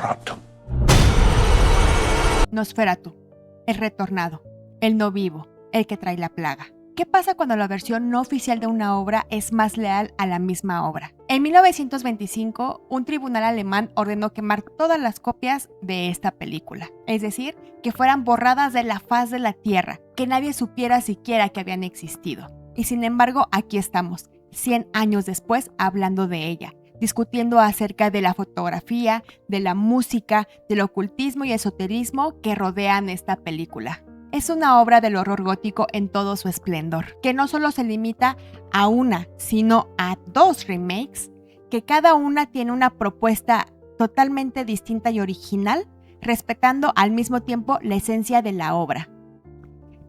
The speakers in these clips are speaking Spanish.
Nosferatu. Nosferatu, el retornado, el no vivo, el que trae la plaga. ¿Qué pasa cuando la versión no oficial de una obra es más leal a la misma obra? En 1925, un tribunal alemán ordenó quemar todas las copias de esta película, es decir, que fueran borradas de la faz de la tierra, que nadie supiera siquiera que habían existido. Y sin embargo, aquí estamos, 100 años después, hablando de ella, discutiendo acerca de la fotografía, de la música, del ocultismo y esoterismo que rodean esta película. Es una obra del horror gótico en todo su esplendor, que no solo se limita a una, sino a 2 remakes, que cada una tiene una propuesta totalmente distinta y original, respetando al mismo tiempo la esencia de la obra.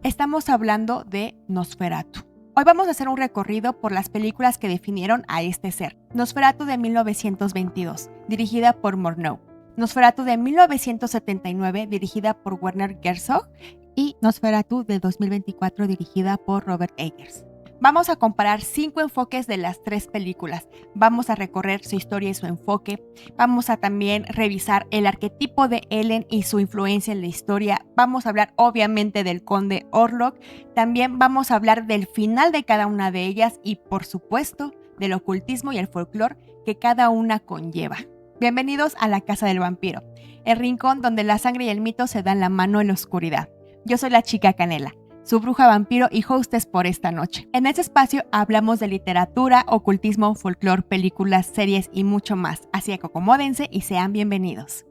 Estamos hablando de Nosferatu. Hoy vamos a hacer un recorrido por las películas que definieron a este ser. Nosferatu de 1922, dirigida por Murnau. Nosferatu de 1979, dirigida por Werner Herzog. Y Nosferatu de 2024, dirigida por Robert Eggers. Vamos a comparar 5 enfoques de las 3 películas. Vamos a recorrer su historia y su enfoque. Vamos a también revisar el arquetipo de Ellen y su influencia en la historia. Vamos a hablar obviamente del Conde Orlok. También vamos a hablar del final de cada una de ellas y por supuesto del ocultismo y el folclore que cada una conlleva. Bienvenidos a la Casa del Vampiro, el rincón donde la sangre y el mito se dan la mano en la oscuridad. Yo soy la Chica Canela, su bruja vampiro y hostess por esta noche. En este espacio hablamos de literatura, ocultismo, folclore, películas, series y mucho más. Así que acomódense y sean bienvenidos.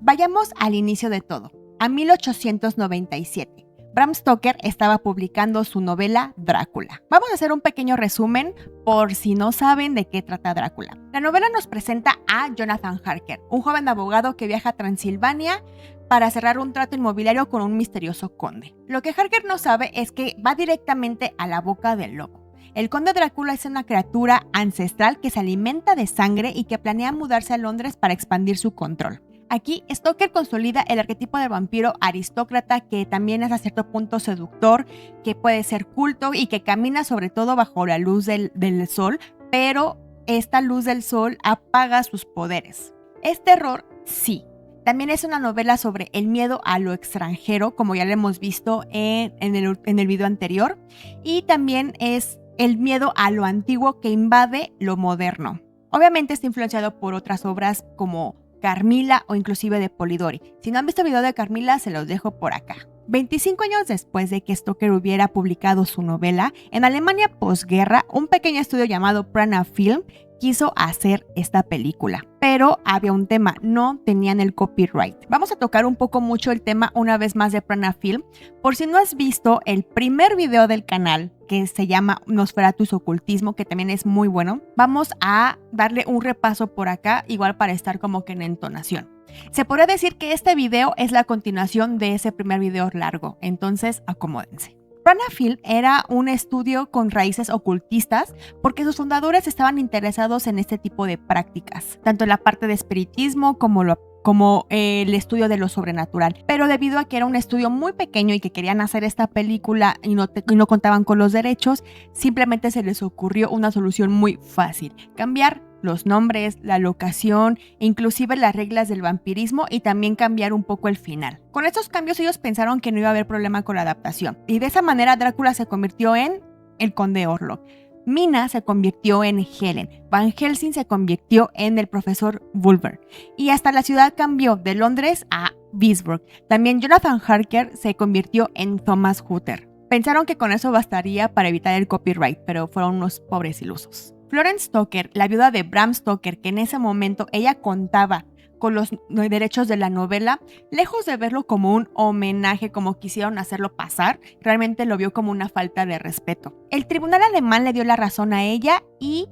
Vayamos al inicio de todo, a 1897. Bram Stoker estaba publicando su novela Drácula. Vamos a hacer un pequeño resumen por si no saben de qué trata Drácula. La novela nos presenta a Jonathan Harker, un joven abogado que viaja a Transilvania para cerrar un trato inmobiliario con un misterioso conde. Lo que Harker no sabe es que va directamente a la boca del lobo. El conde Drácula es una criatura ancestral que se alimenta de sangre y que planea mudarse a Londres para expandir su control. Aquí, Stoker consolida el arquetipo del vampiro aristócrata que también es a cierto punto seductor, que puede ser culto y que camina sobre todo bajo la luz del sol, pero esta luz del sol apaga sus poderes. ¿Es terror? Sí. También es una novela sobre el miedo a lo extranjero, como ya lo hemos visto en el video anterior, y también es el miedo a lo antiguo que invade lo moderno. Obviamente está influenciado por otras obras como Carmilla o inclusive de Polidori. Si no han visto el video de Carmilla, se los dejo por acá. 25 años después de que Stoker hubiera publicado su novela, en Alemania posguerra, un pequeño estudio llamado Prana Film quiso hacer esta película. Pero había un tema, no tenían el copyright. Vamos a tocar un poco mucho el tema una vez más de Prana Film. Por si no has visto el primer video del canal, que se llama Nosferatus Ocultismo, que también es muy bueno, vamos a darle un repaso por acá, igual para estar como que en entonación. Se podría decir que este video es la continuación de ese primer video largo, entonces acomódense. Prana Film era un estudio con raíces ocultistas porque sus fundadores estaban interesados en este tipo de prácticas, tanto en la parte de espiritismo como el estudio de lo sobrenatural. Pero debido a que era un estudio muy pequeño y que querían hacer esta película y no contaban con los derechos, simplemente se les ocurrió una solución muy fácil: cambiar los nombres, la locación, inclusive las reglas del vampirismo y también cambiar un poco el final. Con estos cambios ellos pensaron que no iba a haber problema con la adaptación y de esa manera Drácula se convirtió en el Conde Orlok. Mina se convirtió en Helen, Van Helsing se convirtió en el profesor Wulver y hasta la ciudad cambió de Londres a Visburg. También Jonathan Harker se convirtió en Thomas Hutter. Pensaron que con eso bastaría para evitar el copyright, pero fueron unos pobres ilusos. Florence Stoker, la viuda de Bram Stoker, que en ese momento ella contaba con los derechos de la novela, lejos de verlo como un homenaje como quisieron hacerlo pasar, realmente lo vio como una falta de respeto. El tribunal alemán le dio la razón a ella y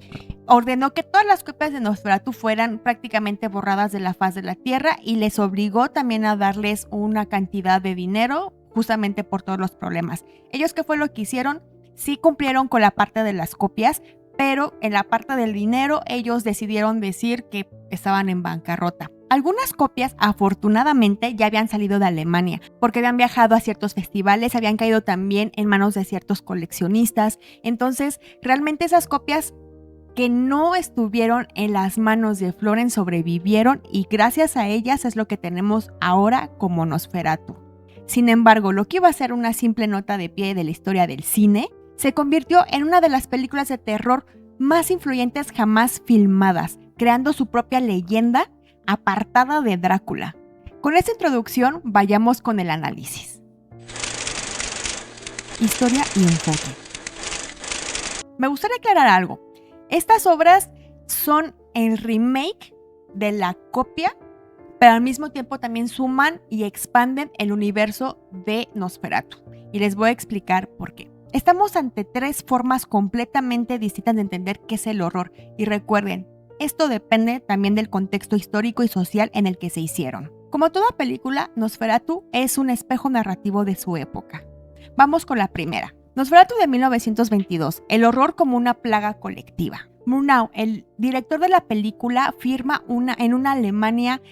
ordenó que todas las copias de Nosferatu fueran prácticamente borradas de la faz de la tierra y les obligó también a darles una cantidad de dinero justamente por todos los problemas. Ellos, ¿qué fue lo que hicieron? Sí cumplieron con la parte de las copias, pero en la parte del dinero ellos decidieron decir que estaban en bancarrota. Algunas copias, afortunadamente, ya habían salido de Alemania, porque habían viajado a ciertos festivales, habían caído también en manos de ciertos coleccionistas. Entonces, realmente esas copias que no estuvieron en las manos de Florence sobrevivieron y gracias a ellas es lo que tenemos ahora como Nosferatu. Sin embargo, lo que iba a ser una simple nota de pie de la historia del cine, se convirtió en una de las películas de terror más influyentes jamás filmadas, creando su propia leyenda apartada de Drácula. Con esta introducción, vayamos con el análisis. Historia y enfoque. Me gustaría aclarar algo. Estas obras son el remake de la copia, pero al mismo tiempo también suman y expanden el universo de Nosferatu. Y les voy a explicar por qué. Estamos ante 3 formas completamente distintas de entender qué es el horror. Y recuerden, esto depende también del contexto histórico y social en el que se hicieron. Como toda película, Nosferatu es un espejo narrativo de su época. Vamos con la primera. Nosferatu de 1922, el horror como una plaga colectiva. Murnau, el director de la película, firma en una Alemania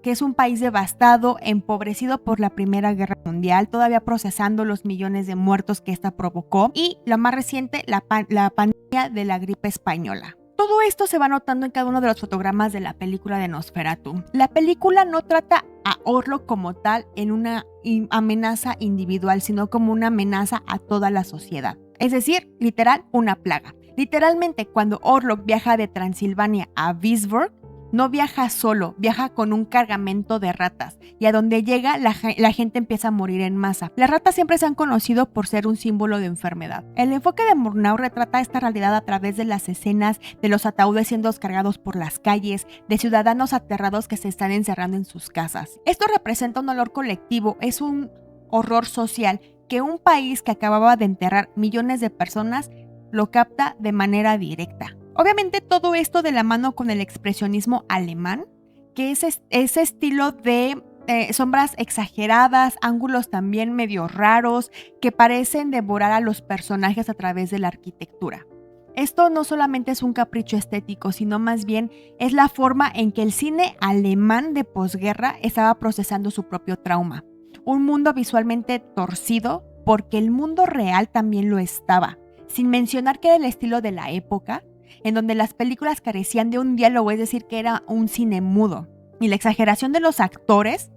que es un país devastado, empobrecido por la Primera Guerra Mundial, todavía procesando los millones de muertos que esta provocó, y la más reciente, la pandemia de la gripe española. Todo esto se va notando en cada uno de los fotogramas de la película de Nosferatu. La película no trata a Orlok como tal en una amenaza individual, sino como una amenaza a toda la sociedad. Es decir, literal, una plaga. Literalmente, cuando Orlok viaja de Transilvania a Visborg, no viaja solo, viaja con un cargamento de ratas, y a donde llega la gente empieza a morir en masa. Las ratas siempre se han conocido por ser un símbolo de enfermedad. El enfoque de Murnau retrata esta realidad a través de las escenas de los ataúdes siendo descargados por las calles, de ciudadanos aterrados que se están encerrando en sus casas. Esto representa un dolor colectivo, es un horror social que un país que acababa de enterrar millones de personas lo capta de manera directa. Obviamente todo esto de la mano con el expresionismo alemán, que es ese estilo de sombras exageradas, ángulos también medio raros, que parecen devorar a los personajes a través de la arquitectura. Esto no solamente es un capricho estético, sino más bien es la forma en que el cine alemán de posguerra estaba procesando su propio trauma. Un mundo visualmente torcido, porque el mundo real también lo estaba, sin mencionar que era el estilo de la época, en donde las películas carecían de un diálogo, es decir, que era un cine mudo. Y la exageración de los actores,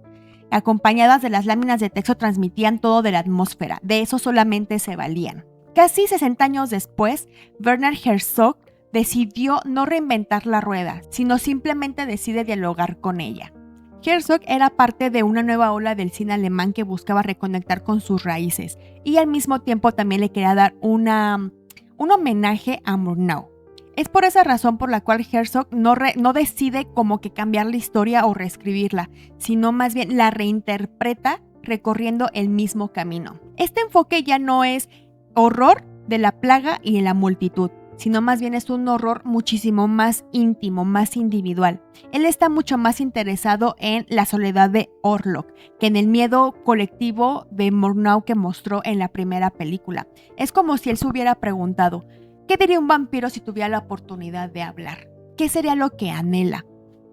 acompañadas de las láminas de texto, transmitían todo de la atmósfera. De eso solamente se valían. Casi 60 años después, Werner Herzog decidió no reinventar la rueda, sino simplemente decide dialogar con ella. Herzog era parte de una nueva ola del cine alemán que buscaba reconectar con sus raíces y al mismo tiempo también le quería dar un homenaje a Murnau. Es por esa razón por la cual Herzog no decide como que cambiar la historia o reescribirla, sino más bien la reinterpreta recorriendo el mismo camino. Este enfoque ya no es horror de la plaga y de la multitud, sino más bien es un horror muchísimo más íntimo, más individual. Él está mucho más interesado en la soledad de Orlok que en el miedo colectivo de Murnau que mostró en la primera película. Es como si él se hubiera preguntado, ¿qué diría un vampiro si tuviera la oportunidad de hablar? ¿Qué sería lo que anhela?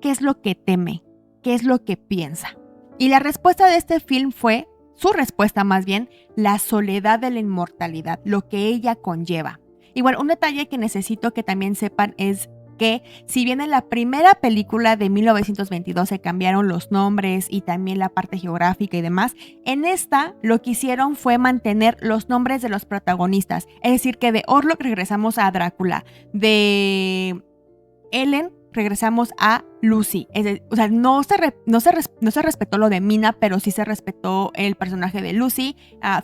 ¿Qué es lo que teme? ¿Qué es lo que piensa? Y la respuesta de este film fue, su respuesta más bien, la soledad de la inmortalidad, lo que ella conlleva. Igual, un detalle que necesito que también sepan es que si bien en la primera película de 1922 se cambiaron los nombres y también la parte geográfica y demás, en esta lo que hicieron fue mantener los nombres de los protagonistas. Es decir, que de Orlok regresamos a Drácula, de Ellen regresamos a Lucy. O sea, no se respetó lo de Mina, pero sí se respetó el personaje de Lucy.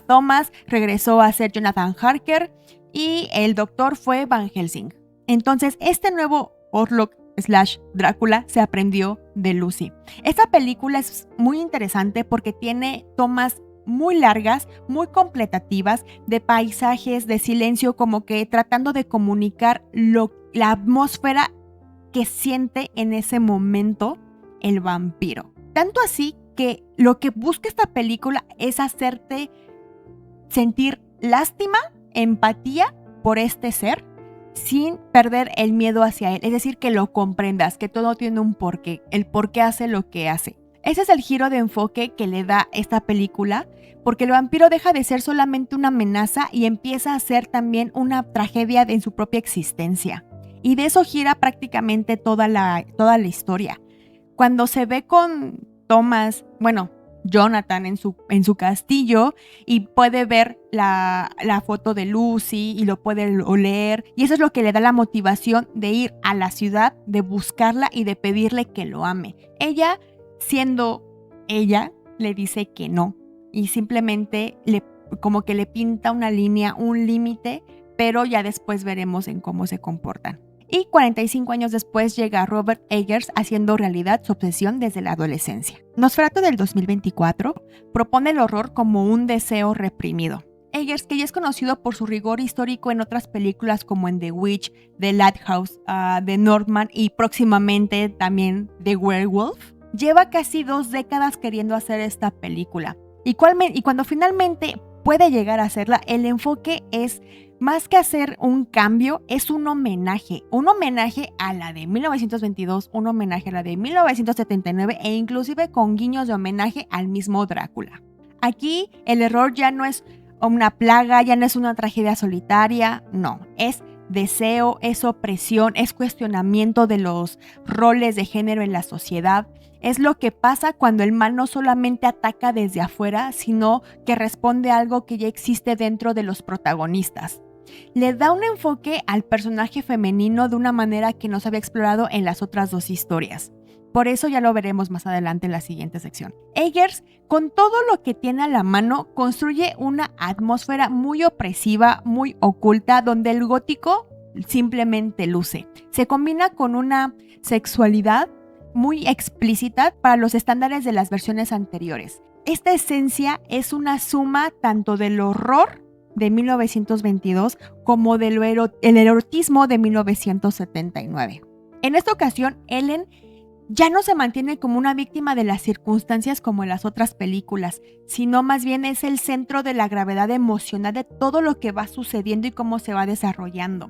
Thomas regresó a ser Jonathan Harker y el doctor fue Van Helsing. Entonces, este nuevo Orlok / Drácula se aprendió de Lucy. Esta película es muy interesante porque tiene tomas muy largas, muy completativas, de paisajes, de silencio, como que tratando de comunicar la atmósfera que siente en ese momento el vampiro. Tanto así que lo que busca esta película es hacerte sentir lástima, empatía por este ser, sin perder el miedo hacia él, es decir, que lo comprendas, que todo tiene un porqué, el por qué hace lo que hace. Ese es el giro de enfoque que le da esta película, porque el vampiro deja de ser solamente una amenaza y empieza a ser también una tragedia en su propia existencia. Y de eso gira prácticamente toda la historia. Cuando se ve con Jonathan en su castillo y puede ver la foto de Lucy y lo puede oler, y eso es lo que le da la motivación de ir a la ciudad, de buscarla y de pedirle que lo ame. Ella, siendo ella, le dice que no y simplemente como que le pinta una línea, un límite, pero ya después veremos en cómo se comportan. Y 45 años después llega Robert Eggers haciendo realidad su obsesión desde la adolescencia. Nosferatu del 2024 propone el horror como un deseo reprimido. Eggers, que ya es conocido por su rigor histórico en otras películas como en The Witch, The Lighthouse, The Northman y próximamente también The Werewolf, lleva casi 2 décadas queriendo hacer esta película. Y cuando finalmente puede llegar a hacerla, el enfoque es, más que hacer un cambio, es un homenaje a la de 1922, un homenaje a la de 1979 e inclusive con guiños de homenaje al mismo Drácula. Aquí el error ya no es una plaga, ya no es una tragedia solitaria, no, es deseo, es opresión, es cuestionamiento de los roles de género en la sociedad. Es lo que pasa cuando el mal no solamente ataca desde afuera, sino que responde a algo que ya existe dentro de los protagonistas. Le da un enfoque al personaje femenino de una manera que no se había explorado en las otras 2 historias. Por eso ya lo veremos más adelante en la siguiente sección. Eggers, con todo lo que tiene a la mano, construye una atmósfera muy opresiva, muy oculta, donde el gótico simplemente luce. Se combina con una sexualidad muy explícita para los estándares de las versiones anteriores. Esta esencia es una suma tanto del horror de 1922 como del erotismo de 1979. En esta ocasión, Ellen ya no se mantiene como una víctima de las circunstancias como en las otras películas, sino más bien es el centro de la gravedad emocional de todo lo que va sucediendo y cómo se va desarrollando.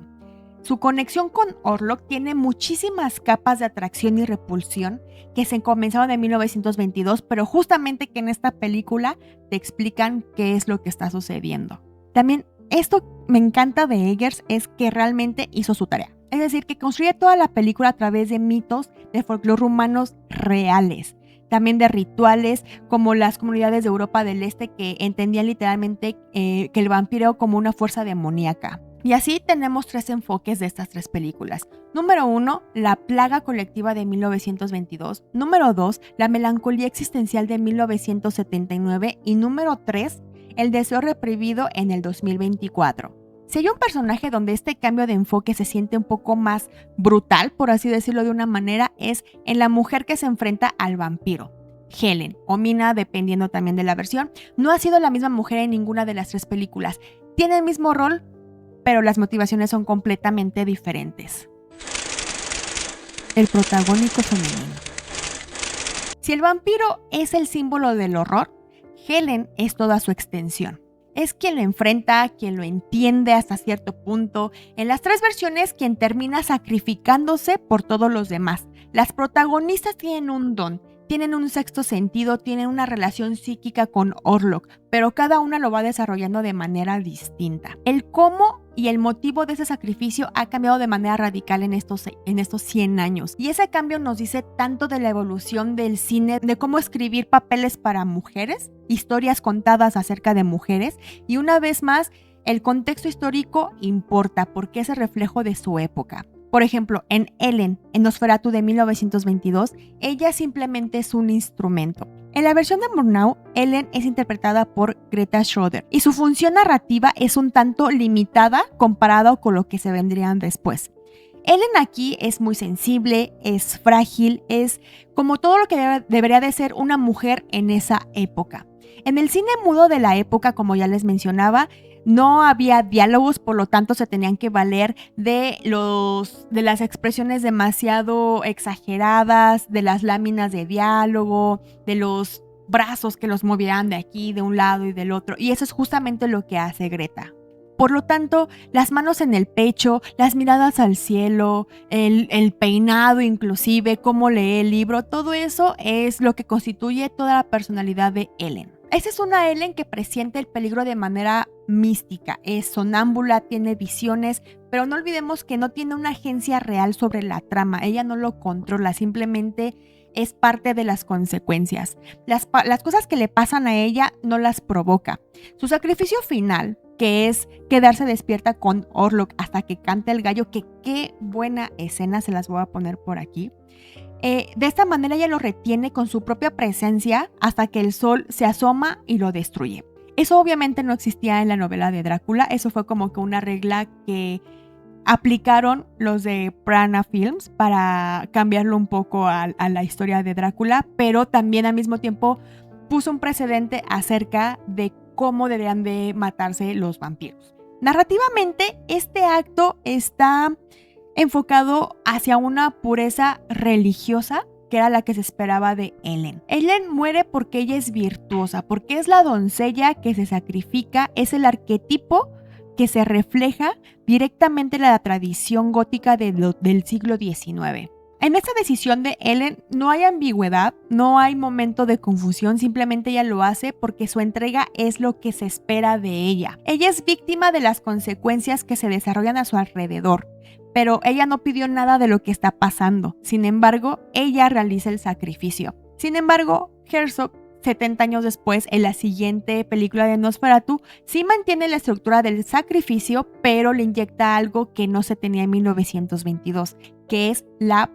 Su conexión con Orlok tiene muchísimas capas de atracción y repulsión que se comenzaron en 1922, pero justamente que en esta película te explican qué es lo que está sucediendo. También esto me encanta de Eggers es que realmente hizo su tarea. Es decir, que construye toda la película a través de mitos de folclore humanos reales. También de rituales como las comunidades de Europa del Este que entendían literalmente que el vampiro como una fuerza demoníaca. Y así tenemos 3 enfoques de estas 3 películas. Número 1, la plaga colectiva de 1922. Número 2, la melancolía existencial de 1979. Y número 3, el deseo reprimido en el 2024. Si hay un personaje donde este cambio de enfoque se siente un poco más brutal, por así decirlo de una manera, es en la mujer que se enfrenta al vampiro. Helen, o Mina, dependiendo también de la versión, no ha sido la misma mujer en ninguna de las 3 películas. Tiene el mismo rol, pero las motivaciones son completamente diferentes. El protagónico femenino. Si el vampiro es el símbolo del horror, Helen es toda su extensión. Es quien lo enfrenta, quien lo entiende hasta cierto punto. En las 3 versiones, quien termina sacrificándose por todos los demás. Las protagonistas tienen un don, tienen un sexto sentido, tienen una relación psíquica con Orlok, pero cada una lo va desarrollando de manera distinta. El cómo y el motivo de ese sacrificio ha cambiado de manera radical en estos 100 años. Y ese cambio nos dice tanto de la evolución del cine, de cómo escribir papeles para mujeres, historias contadas acerca de mujeres, y una vez más, el contexto histórico importa porque es el reflejo de su época. Por ejemplo, en Ellen, en Nosferatu de 1922, ella simplemente es un instrumento. En la versión de Murnau, Ellen es interpretada por Greta Schroeder y su función narrativa es un tanto limitada comparado con lo que se vendrían después. Ellen aquí es muy sensible, es frágil, es como todo lo que debería de ser una mujer en esa época. En el cine mudo de la época, como ya les mencionaba, no había diálogos, por lo tanto se tenían que valer de las expresiones demasiado exageradas, de las láminas de diálogo, de los brazos que los movieran de aquí, de un lado y del otro. Y eso es justamente lo que hace Greta. Por lo tanto, las manos en el pecho, las miradas al cielo, el peinado inclusive, cómo lee el libro, todo eso es lo que constituye toda la personalidad de Ellen. Esa es una Ellen que presiente el peligro de manera mística, es sonámbula, tiene visiones, pero no olvidemos que no tiene una agencia real sobre la trama, ella no lo controla, simplemente es parte de las consecuencias. Las cosas que le pasan a ella no las provoca. Su sacrificio final, que es quedarse despierta con Orlok hasta que cante el gallo, que qué buena escena, se las voy a poner por aquí. De esta manera ella lo retiene con su propia presencia hasta que el sol se asoma y lo destruye. Eso obviamente no existía en la novela de Drácula, eso fue como que una regla que aplicaron los de Prana Films para cambiarlo un poco a la historia de Drácula, pero también al mismo tiempo puso un precedente acerca de cómo deberían de matarse los vampiros. Narrativamente, este acto está enfocado hacia una pureza religiosa que era la que se esperaba de Ellen. Ellen muere porque ella es virtuosa, porque es la doncella que se sacrifica, es el arquetipo que se refleja directamente en la tradición gótica del siglo XIX. En esta decisión de Ellen no hay ambigüedad, no hay momento de confusión, simplemente ella lo hace porque su entrega es lo que se espera de ella. Ella es víctima de las consecuencias que se desarrollan a su alrededor, pero ella no pidió nada de lo que está pasando. Sin embargo, ella realiza el sacrificio. Sin embargo, Herzog, 70 años después, en la siguiente película de Nosferatu, sí mantiene la estructura del sacrificio, pero le inyecta algo que no se tenía en 1922, que es la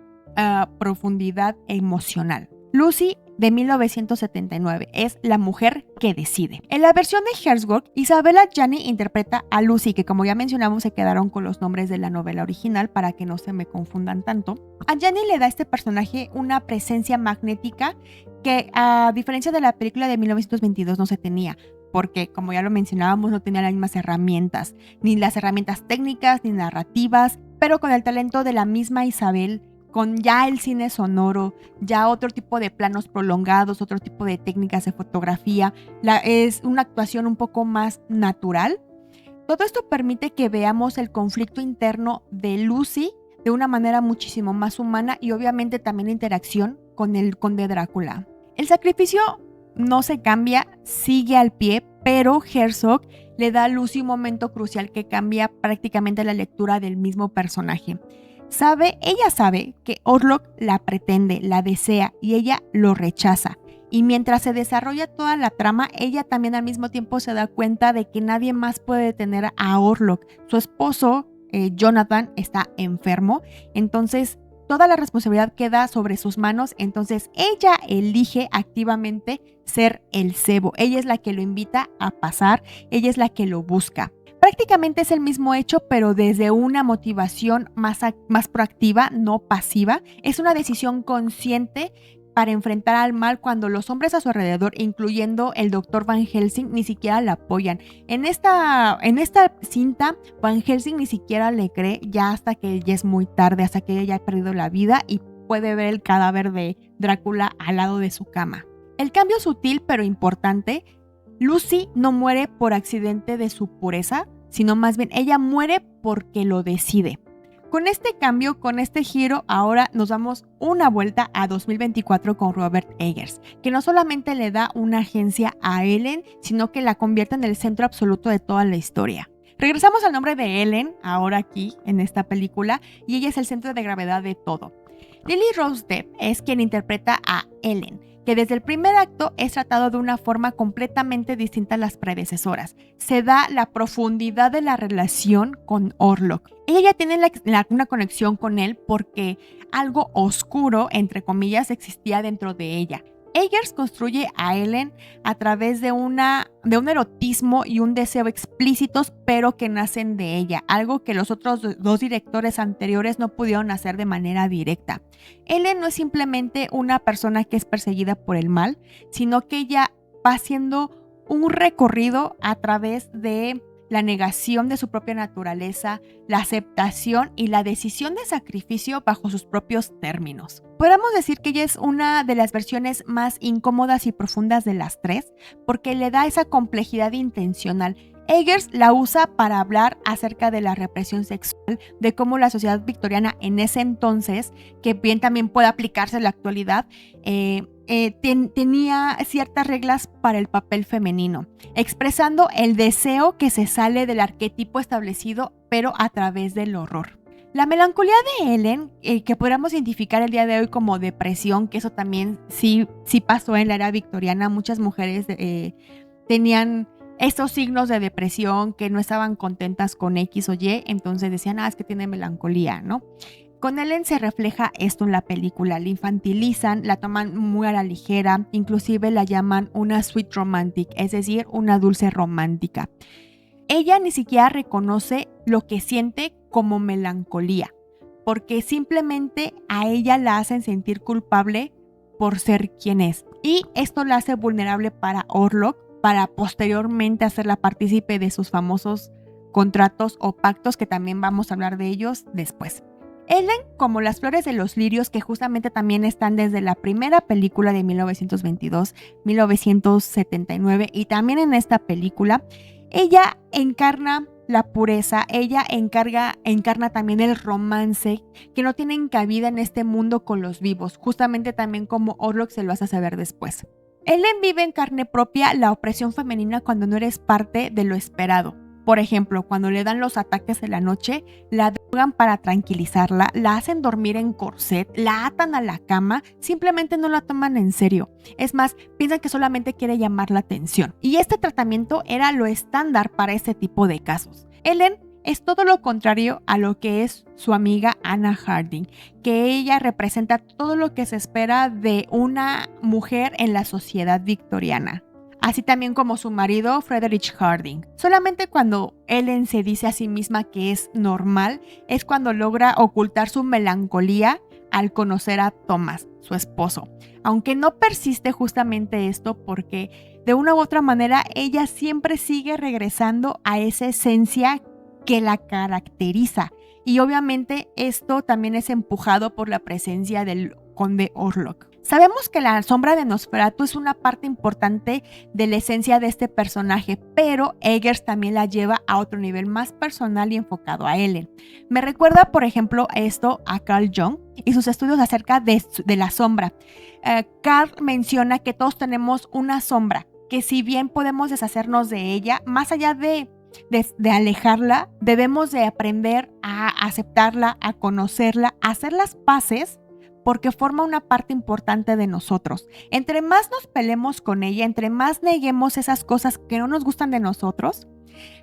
profundidad emocional. Lucy, de 1979, es la mujer que decide. En la versión de Herzog, Isabella Gianni interpreta a Lucy, que como ya mencionamos se quedaron con los nombres de la novela original para que no se me confundan tanto. A Gianni le da a este personaje una presencia magnética que, a diferencia de la película de 1922, no se tenía, porque como ya lo mencionábamos no tenía las mismas herramientas, ni las herramientas técnicas ni narrativas, pero con el talento de la misma Isabel, con ya el cine sonoro, ya otro tipo de planos prolongados, otro tipo de técnicas de fotografía, es una actuación un poco más natural. Todo esto permite que veamos el conflicto interno de Lucy de una manera muchísimo más humana y obviamente también la interacción con el conde Drácula. El sacrificio no se cambia, sigue al pie, pero Herzog le da a Lucy un momento crucial que cambia prácticamente la lectura del mismo personaje. Ella sabe que Orlok la pretende, la desea y ella lo rechaza. Y mientras se desarrolla toda la trama, ella también al mismo tiempo se da cuenta de que nadie más puede detener a Orlok. Su esposo, Jonathan, está enfermo, entonces toda la responsabilidad queda sobre sus manos, entonces ella elige activamente ser el cebo. Ella es la que lo invita a pasar, ella es la que lo busca. Prácticamente es el mismo hecho, pero desde una motivación más proactiva, no pasiva. Es una decisión consciente para enfrentar al mal cuando los hombres a su alrededor, incluyendo el Dr. Van Helsing, ni siquiera la apoyan. En esta cinta, Van Helsing ni siquiera le cree ya hasta que ya es muy tarde, hasta que ella ya ha perdido la vida y puede ver el cadáver de Drácula al lado de su cama. El cambio sutil pero importante: Lucy no muere por accidente de su pureza, sino más bien ella muere porque lo decide. Con este cambio, con este giro, ahora nos damos una vuelta a 2024 con Robert Eggers, que no solamente le da una agencia a Ellen, sino que la convierte en el centro absoluto de toda la historia. Regresamos al nombre de Ellen, ahora aquí, en esta película, y ella es el centro de gravedad de todo. Lily Rose Depp es quien interpreta a Ellen, que desde el primer acto es tratado de una forma completamente distinta a las predecesoras. Se da la profundidad de la relación con Orlok. Ella ya tiene una conexión con él porque algo oscuro, entre comillas, existía dentro de ella. Eggers construye a Ellen a través de un erotismo y un deseo explícitos, pero que nacen de ella, algo que los otros dos directores anteriores no pudieron hacer de manera directa. Ellen no es simplemente una persona que es perseguida por el mal, sino que ella va haciendo un recorrido a través de la negación de su propia naturaleza, la aceptación y la decisión de sacrificio bajo sus propios términos. Podríamos decir que ella es una de las versiones más incómodas y profundas de las tres, porque le da esa complejidad intencional. Eggers la usa para hablar acerca de la represión sexual, de cómo la sociedad victoriana en ese entonces, que bien también puede aplicarse en la actualidad, tenía ciertas reglas para el papel femenino, expresando el deseo que se sale del arquetipo establecido, pero a través del horror. La melancolía de Ellen, que podríamos identificar el día de hoy como depresión, que eso también sí pasó en la era victoriana, muchas mujeres tenían estos signos de depresión, que no estaban contentas con X o Y, entonces decían, es que tiene melancolía, ¿no? Con Ellen se refleja esto en la película, la infantilizan, la toman muy a la ligera, inclusive la llaman una sweet romantic, es decir, una dulce romántica. Ella ni siquiera reconoce lo que siente como melancolía, porque simplemente a ella la hacen sentir culpable por ser quien es. Y esto la hace vulnerable para Orlok, para posteriormente hacerla partícipe de sus famosos contratos o pactos, que también vamos a hablar de ellos después. Ellen, como las flores de los lirios, que justamente también están desde la primera película de 1922, 1979 y también en esta película, ella encarna la pureza, ella encarna también el romance, que no tienen cabida en este mundo con los vivos, justamente también como Orlok se lo hace saber después. Ellen vive en carne propia la opresión femenina cuando no eres parte de lo esperado. Por ejemplo, cuando le dan los ataques en la noche, la drogan para tranquilizarla, la hacen dormir en corset, la atan a la cama, simplemente no la toman en serio. Es más, piensan que solamente quiere llamar la atención. Y este tratamiento era lo estándar para este tipo de casos. Ellen es todo lo contrario a lo que es su amiga Anna Harding, que ella representa todo lo que se espera de una mujer en la sociedad victoriana. Así también como su marido Frederick Harding. Solamente cuando Ellen se dice a sí misma que es normal, es cuando logra ocultar su melancolía al conocer a Thomas, su esposo. Aunque no persiste justamente esto, porque de una u otra manera ella siempre sigue regresando a esa esencia que la caracteriza. Y obviamente esto también es empujado por la presencia del conde Orlok. Sabemos que la sombra de Nosferatu es una parte importante de la esencia de este personaje, pero Eggers también la lleva a otro nivel más personal y enfocado a Ellen. Me recuerda, por ejemplo, esto a Carl Jung y sus estudios acerca de la sombra. Carl menciona que todos tenemos una sombra, que si bien podemos deshacernos de ella, más allá de alejarla, debemos de aprender a aceptarla, a conocerla, a hacer las paces, porque forma una parte importante de nosotros. Entre más nos peleemos con ella, entre más neguemos esas cosas que no nos gustan de nosotros,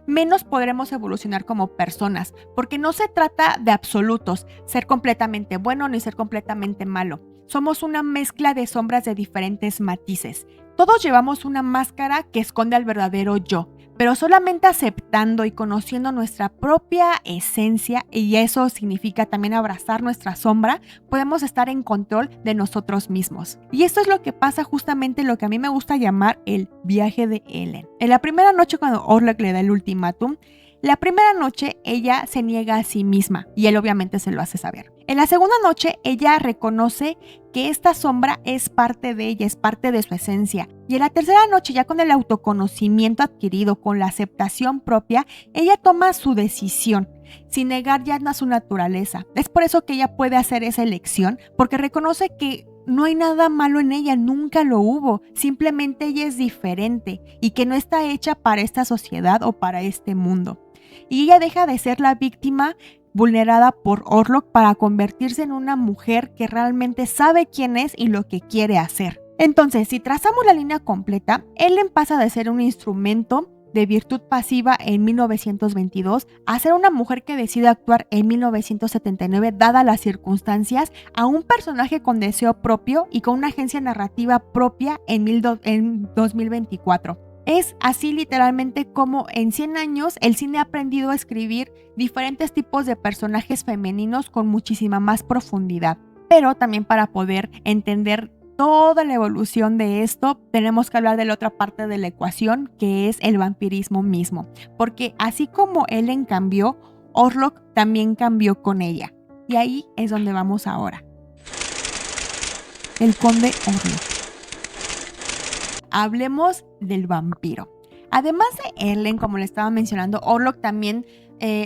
menos podremos evolucionar como personas, porque no se trata de absolutos, ser completamente bueno ni ser completamente malo. Somos una mezcla de sombras de diferentes matices. Todos llevamos una máscara que esconde al verdadero yo, pero solamente aceptando y conociendo nuestra propia esencia, y eso significa también abrazar nuestra sombra, podemos estar en control de nosotros mismos. Y esto es lo que pasa justamente lo que a mí me gusta llamar el viaje de Ellen. En la primera noche cuando Orlok le da el ultimátum, la primera noche ella se niega a sí misma y él obviamente se lo hace saber. En la segunda noche ella reconoce que esta sombra es parte de ella, es parte de su esencia. Y en la tercera noche, ya con el autoconocimiento adquirido, con la aceptación propia, ella toma su decisión, sin negar ya a su naturaleza. Es por eso que ella puede hacer esa elección, porque reconoce que no hay nada malo en ella, nunca lo hubo, simplemente ella es diferente y que no está hecha para esta sociedad o para este mundo. Y ella deja de ser la víctima vulnerada por Orlok para convertirse en una mujer que realmente sabe quién es y lo que quiere hacer. Entonces, si trazamos la línea completa, Ellen pasa de ser un instrumento de virtud pasiva en 1922 a ser una mujer que decide actuar en 1979, dadas las circunstancias, a un personaje con deseo propio y con una agencia narrativa propia en 2024. Es así literalmente como en 100 años el cine ha aprendido a escribir diferentes tipos de personajes femeninos con muchísima más profundidad. Pero también para poder entender toda la evolución de esto, tenemos que hablar de la otra parte de la ecuación, que es el vampirismo mismo. Porque así como Ellen cambió, Orlok también cambió con ella. Y ahí es donde vamos ahora. El conde Orlok. Hablemos del vampiro. Además de Erlen, como le estaba mencionando, Orlok también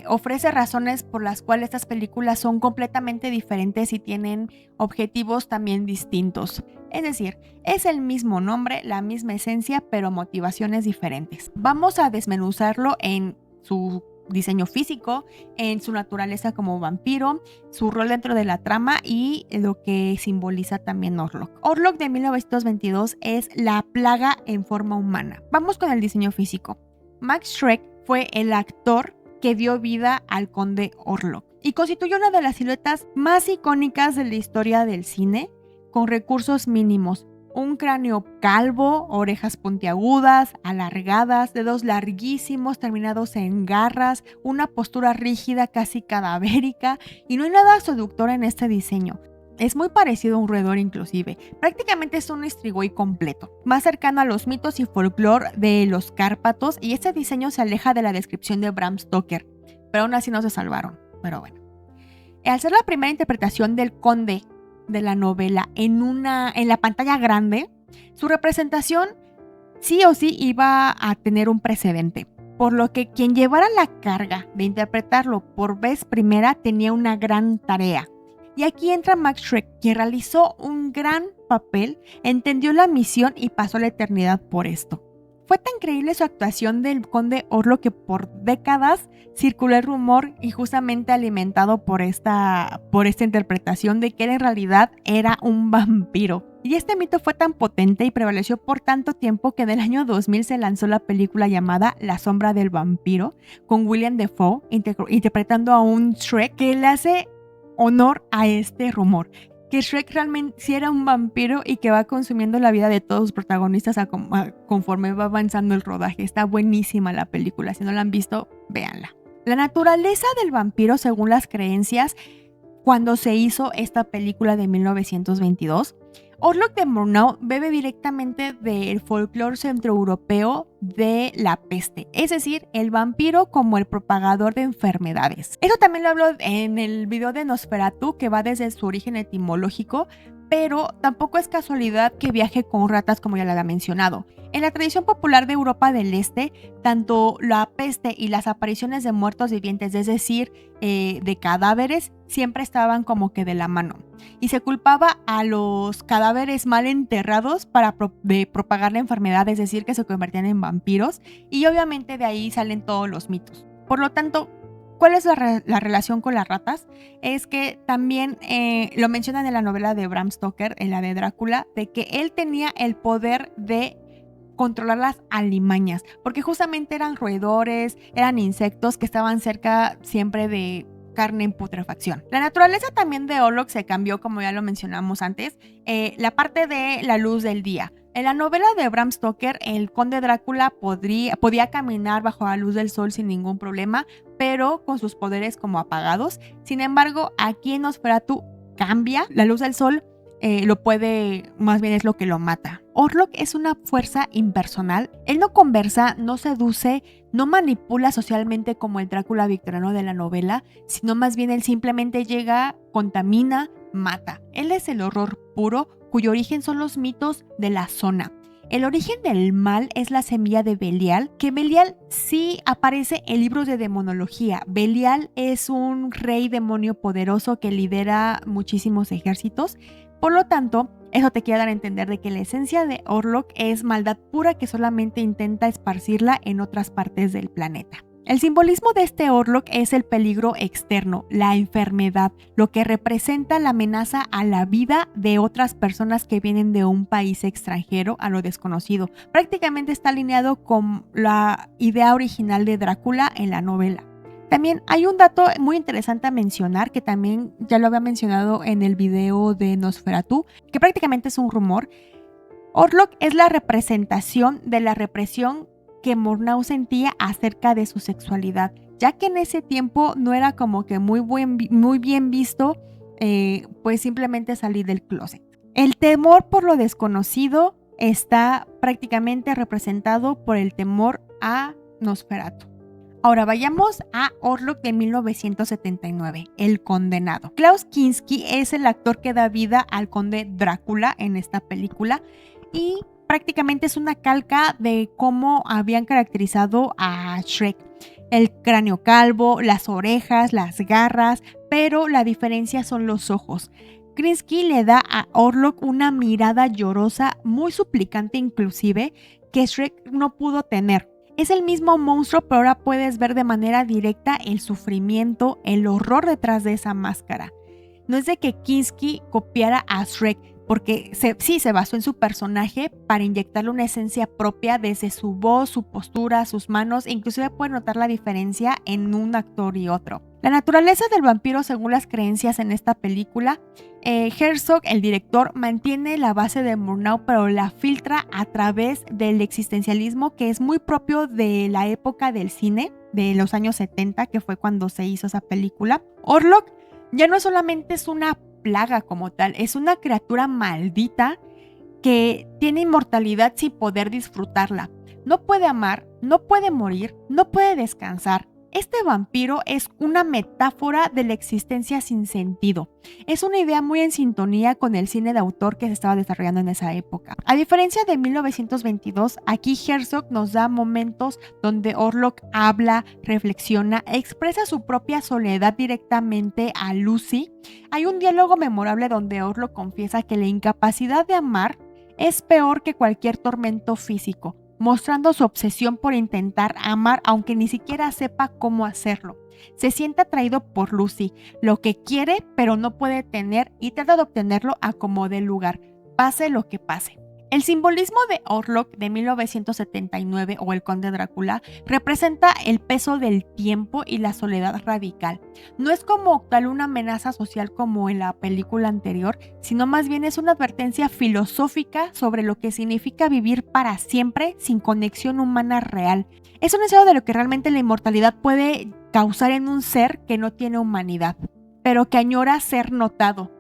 ofrece razones por las cuales estas películas son completamente diferentes y tienen objetivos también distintos. Es decir, es el mismo nombre, la misma esencia, pero motivaciones diferentes. Vamos a desmenuzarlo en su diseño físico, en su naturaleza como vampiro, su rol dentro de la trama y lo que simboliza también Orlok. Orlok de 1922 es la plaga en forma humana. Vamos con el diseño físico. Max Schreck fue el actor que dio vida al conde Orlok y constituyó una de las siluetas más icónicas de la historia del cine, con recursos mínimos. Un cráneo calvo, orejas puntiagudas, alargadas, dedos larguísimos terminados en garras, una postura rígida casi cadavérica, y no hay nada seductor en este diseño. Es muy parecido a un roedor inclusive. Prácticamente es un Strigoi completo, más cercano a los mitos y folclore de los Cárpatos, y este diseño se aleja de la descripción de Bram Stoker, pero aún así no se salvaron. Pero bueno. Al ser la primera interpretación del conde de la novela en la pantalla grande, su representación sí o sí iba a tener un precedente, por lo que quien llevara la carga de interpretarlo por vez primera tenía una gran tarea. Y aquí entra Max Schreck, quien realizó un gran papel, entendió la misión y pasó la eternidad por esto. Fue tan increíble su actuación del conde Orlok que por décadas circuló el rumor, y justamente alimentado por esta interpretación, de que él en realidad era un vampiro. Y este mito fue tan potente y prevaleció por tanto tiempo que en el año 2000 se lanzó la película llamada La sombra del vampiro, con William Dafoe interpretando a un Shrek, que le hace honor a este rumor, que Shrek realmente sí era un vampiro y que va consumiendo la vida de todos los protagonistas conforme va avanzando el rodaje. Está buenísima la película, si no la han visto, véanla. La naturaleza del vampiro, según las creencias, cuando se hizo esta película de 1922, Orlok de Murnau bebe directamente del folclore centroeuropeo de la peste, es decir, el vampiro como el propagador de enfermedades. Eso también lo hablo en el video de Nosferatu, que va desde su origen etimológico, pero tampoco es casualidad que viaje con ratas, como ya lo había mencionado. En la tradición popular de Europa del Este, tanto la peste y las apariciones de muertos vivientes, es decir, de cadáveres, siempre estaban como que de la mano. Y se culpaba a los cadáveres mal enterrados de propagar la enfermedad, es decir, que se convertían en vampiros. Y obviamente de ahí salen todos los mitos. Por lo tanto, ¿cuál es la relación con las ratas? Es que también lo mencionan en la novela de Bram Stoker, en la de Drácula, de que él tenía el poder de controlar las alimañas, porque justamente eran roedores, eran insectos que estaban cerca siempre de carne en putrefacción. La naturaleza también de Orlok se cambió, como ya lo mencionamos antes, la parte de la luz del día. En la novela de Bram Stoker, el conde Drácula podía caminar bajo la luz del sol sin ningún problema, pero con sus poderes como apagados. Sin embargo, aquí en Nosferatu cambia. La luz del sol más bien es lo que lo mata. Orlok es una fuerza impersonal. Él no conversa, no seduce, no manipula socialmente como el Drácula victoriano de la novela, sino más bien él simplemente llega, contamina, mata. Él es el horror puro, cuyo origen son los mitos de la zona. El origen del mal es la semilla de Belial, que Belial sí aparece en libros de demonología. Belial es un rey demonio poderoso que lidera muchísimos ejércitos. Por lo tanto, eso te quiere dar a entender de que la esencia de Orlok es maldad pura que solamente intenta esparcirla en otras partes del planeta. El simbolismo de este Orlok es el peligro externo, la enfermedad, lo que representa la amenaza a la vida de otras personas que vienen de un país extranjero a lo desconocido. Prácticamente está alineado con la idea original de Drácula en la novela. También hay un dato muy interesante a mencionar, que también ya lo había mencionado en el video de Nosferatu, que prácticamente es un rumor. Orlok es la representación de la represión que Murnau sentía acerca de su sexualidad, ya que en ese tiempo no era como que muy bien visto, pues simplemente salir del closet. El temor por lo desconocido está prácticamente representado por el temor a Nosferatu. Ahora vayamos a Orlok de 1979, El Condenado. Klaus Kinski es el actor que da vida al conde Drácula en esta película y prácticamente es una calca de cómo habían caracterizado a Shrek. El cráneo calvo, las orejas, las garras, pero la diferencia son los ojos. Krinsky le da a Orlok una mirada llorosa, muy suplicante inclusive, que Shrek no pudo tener. Es el mismo monstruo, pero ahora puedes ver de manera directa el sufrimiento, el horror detrás de esa máscara. No es de que Kinski copiara a Shrek, porque sí se basó en su personaje para inyectarle una esencia propia desde su voz, su postura, sus manos, e inclusive puede notar la diferencia en un actor y otro. La naturaleza del vampiro según las creencias en esta película, Herzog, el director, mantiene la base de Murnau, pero la filtra a través del existencialismo que es muy propio de la época del cine, de los años 70, que fue cuando se hizo esa película. Orlok ya no solamente es una plaga como tal, es una criatura maldita que tiene inmortalidad sin poder disfrutarla. No puede amar, no puede morir, no puede descansar. Este vampiro es una metáfora de la existencia sin sentido. Es una idea muy en sintonía con el cine de autor que se estaba desarrollando en esa época. A diferencia de 1922, aquí Herzog nos da momentos donde Orlok habla, reflexiona, expresa su propia soledad directamente a Lucy. Hay un diálogo memorable donde Orlok confiesa que la incapacidad de amar es peor que cualquier tormento físico, mostrando su obsesión por intentar amar aunque ni siquiera sepa cómo hacerlo. Se siente atraído por Lucy, lo que quiere pero no puede tener y trata de obtenerlo a como dé lugar, pase lo que pase. El simbolismo de Orlok de 1979 o El Conde Drácula representa el peso del tiempo y la soledad radical. No es como tal una amenaza social como en la película anterior, sino más bien es una advertencia filosófica sobre lo que significa vivir para siempre sin conexión humana real. Es un deseo de lo que realmente la inmortalidad puede causar en un ser que no tiene humanidad, pero que añora ser notado.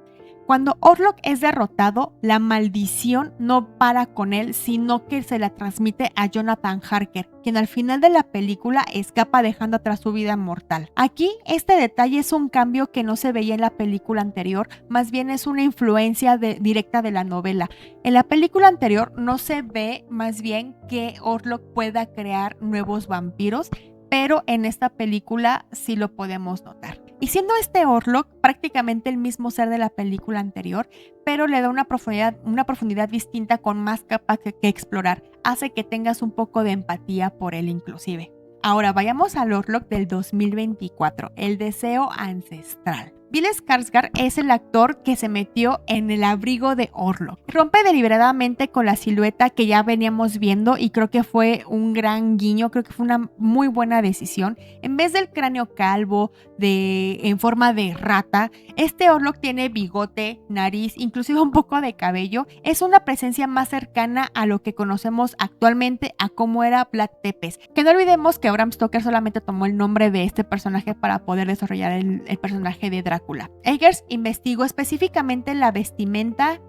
Cuando Orlok es derrotado, la maldición no para con él, sino que se la transmite a Jonathan Harker, quien al final de la película escapa dejando atrás su vida mortal. Aquí, este detalle es un cambio que no se veía en la película anterior, más bien es una influencia directa de la novela. En la película anterior no se ve más bien que Orlok pueda crear nuevos vampiros, pero en esta película sí lo podemos notar. Y siendo este Orlok prácticamente el mismo ser de la película anterior, pero le da una profundidad distinta con más capas que explorar. Hace que tengas un poco de empatía por él inclusive. Ahora vayamos al Orlok del 2024, el deseo ancestral. Bill Skarsgård es el actor que se metió en el abrigo de Orlok. Rompe deliberadamente con la silueta que ya veníamos viendo y creo que fue un gran guiño, creo que fue una muy buena decisión. En vez del cráneo calvo en forma de rata, este Orlok tiene bigote, nariz, inclusive un poco de cabello. Es una presencia más cercana a lo que conocemos actualmente a cómo era Vlad Tepes. Que no olvidemos que Bram Stoker solamente tomó el nombre de este personaje para poder desarrollar el personaje de Drácula. Eggers investigó específicamente la vestimenta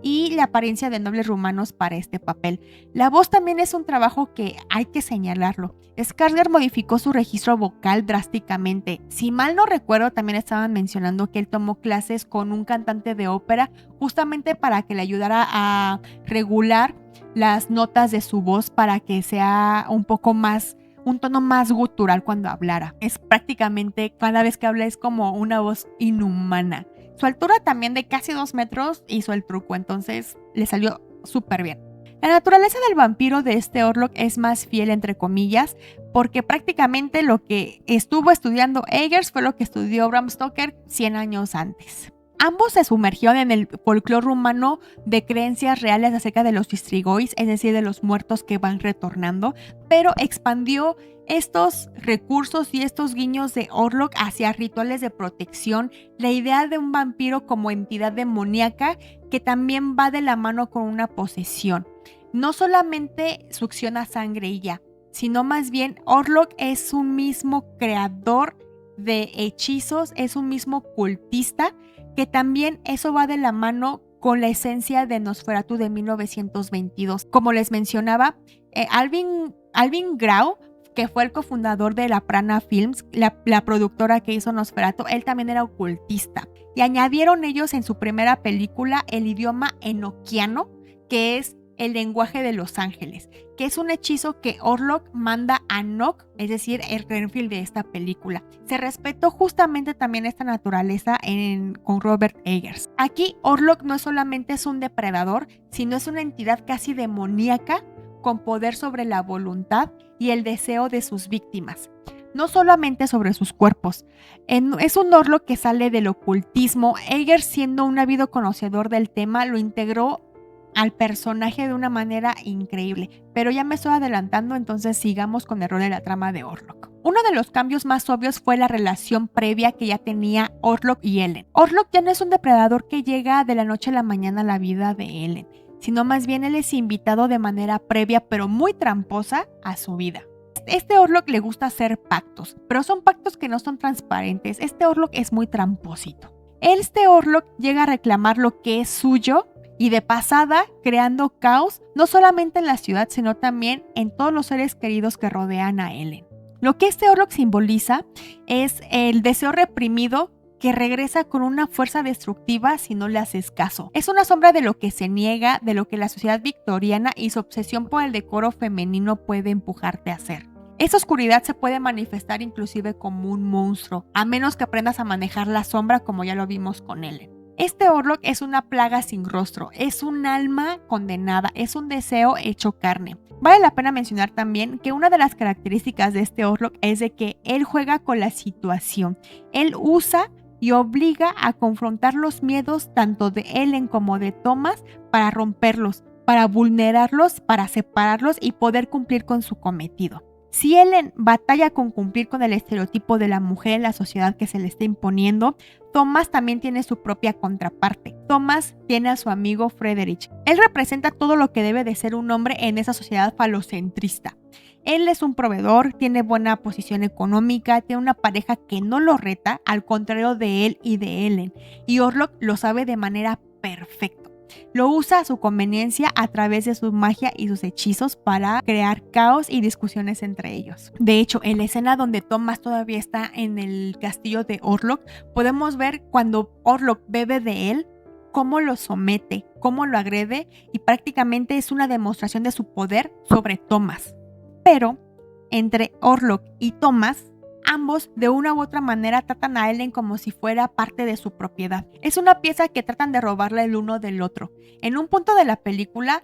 y la apariencia de nobles rumanos para este papel. La voz también es un trabajo que hay que señalarlo. Skarsgård modificó su registro vocal drásticamente. Si mal no recuerdo, también estaban mencionando que él tomó clases con un cantante de ópera justamente para que le ayudara a regular las notas de su voz para que sea un poco más un tono más gutural cuando hablara. Es prácticamente, cada vez que habla es como una voz inhumana. Su altura también de casi 2 metros hizo el truco, entonces le salió súper bien. La naturaleza del vampiro de este Orlok es más fiel entre comillas, porque prácticamente lo que estuvo estudiando Eggers fue lo que estudió Bram Stoker 100 años antes. Ambos se sumergieron en el folclore rumano de creencias reales acerca de los Istrigois, es decir, de los muertos que van retornando, pero expandió estos recursos y estos guiños de Orlok hacia rituales de protección, la idea de un vampiro como entidad demoníaca que también va de la mano con una posesión. No solamente succiona sangre y ya, sino más bien Orlok es un mismo creador de hechizos, es un mismo cultista, que también eso va de la mano con la esencia de Nosferatu de 1922. Como les mencionaba, Alvin Grau, que fue el cofundador de la Prana Films, la productora que hizo Nosferatu, él también era ocultista. Y añadieron ellos en su primera película el idioma enoquiano, que es el lenguaje de los ángeles, que es un hechizo que Orlok manda a Nock, es decir, el Renfield de esta película. Se respetó justamente también esta naturaleza con Robert Eggers. Aquí Orlok no solamente es un depredador, sino es una entidad casi demoníaca con poder sobre la voluntad y el deseo de sus víctimas. No solamente sobre sus cuerpos. Es un Orlok que sale del ocultismo. Eggers, siendo un ávido conocedor del tema, lo integró al personaje de una manera increíble. Pero ya me estoy adelantando, entonces sigamos con el rol de la trama de Orlok. Uno de los cambios más obvios fue la relación previa que ya tenía Orlok y Ellen. Orlok ya no es un depredador que llega de la noche a la mañana a la vida de Ellen, sino más bien él es invitado de manera previa, pero muy tramposa, a su vida. Este Orlok le gusta hacer pactos, pero son pactos que no son transparentes. Este Orlok es muy tramposito. Este Orlok llega a reclamar lo que es suyo y de pasada creando caos, no solamente en la ciudad, sino también en todos los seres queridos que rodean a Ellen. Lo que este Orlok simboliza es el deseo reprimido que regresa con una fuerza destructiva si no le haces caso. Es una sombra de lo que se niega, de lo que la sociedad victoriana y su obsesión por el decoro femenino puede empujarte a hacer. Esa oscuridad se puede manifestar inclusive como un monstruo, a menos que aprendas a manejar la sombra como ya lo vimos con Ellen. Este Orlok es una plaga sin rostro, es un alma condenada, es un deseo hecho carne. Vale la pena mencionar también que una de las características de este Orlok es de que él juega con la situación. Él usa y obliga a confrontar los miedos tanto de Ellen como de Thomas para romperlos, para vulnerarlos, para separarlos y poder cumplir con su cometido. Si Ellen batalla con cumplir con el estereotipo de la mujer en la sociedad que se le está imponiendo, Thomas también tiene su propia contraparte. Thomas tiene a su amigo Friedrich. Él representa todo lo que debe de ser un hombre en esa sociedad falocentrista. Él es un proveedor, tiene buena posición económica, tiene una pareja que no lo reta, al contrario de él y de Ellen. Y Orlok lo sabe de manera perfecta. Lo usa a su conveniencia a través de su magia y sus hechizos para crear caos y discusiones entre ellos. De hecho, en la escena donde Thomas todavía está en el castillo de Orlok, podemos ver cuando Orlok bebe de él, cómo lo somete, cómo lo agrede y prácticamente es una demostración de su poder sobre Thomas. Pero entre Orlok y Thomas, ambos de una u otra manera tratan a Ellen como si fuera parte de su propiedad. Es una pieza que tratan de robarle el uno del otro. En un punto de la película,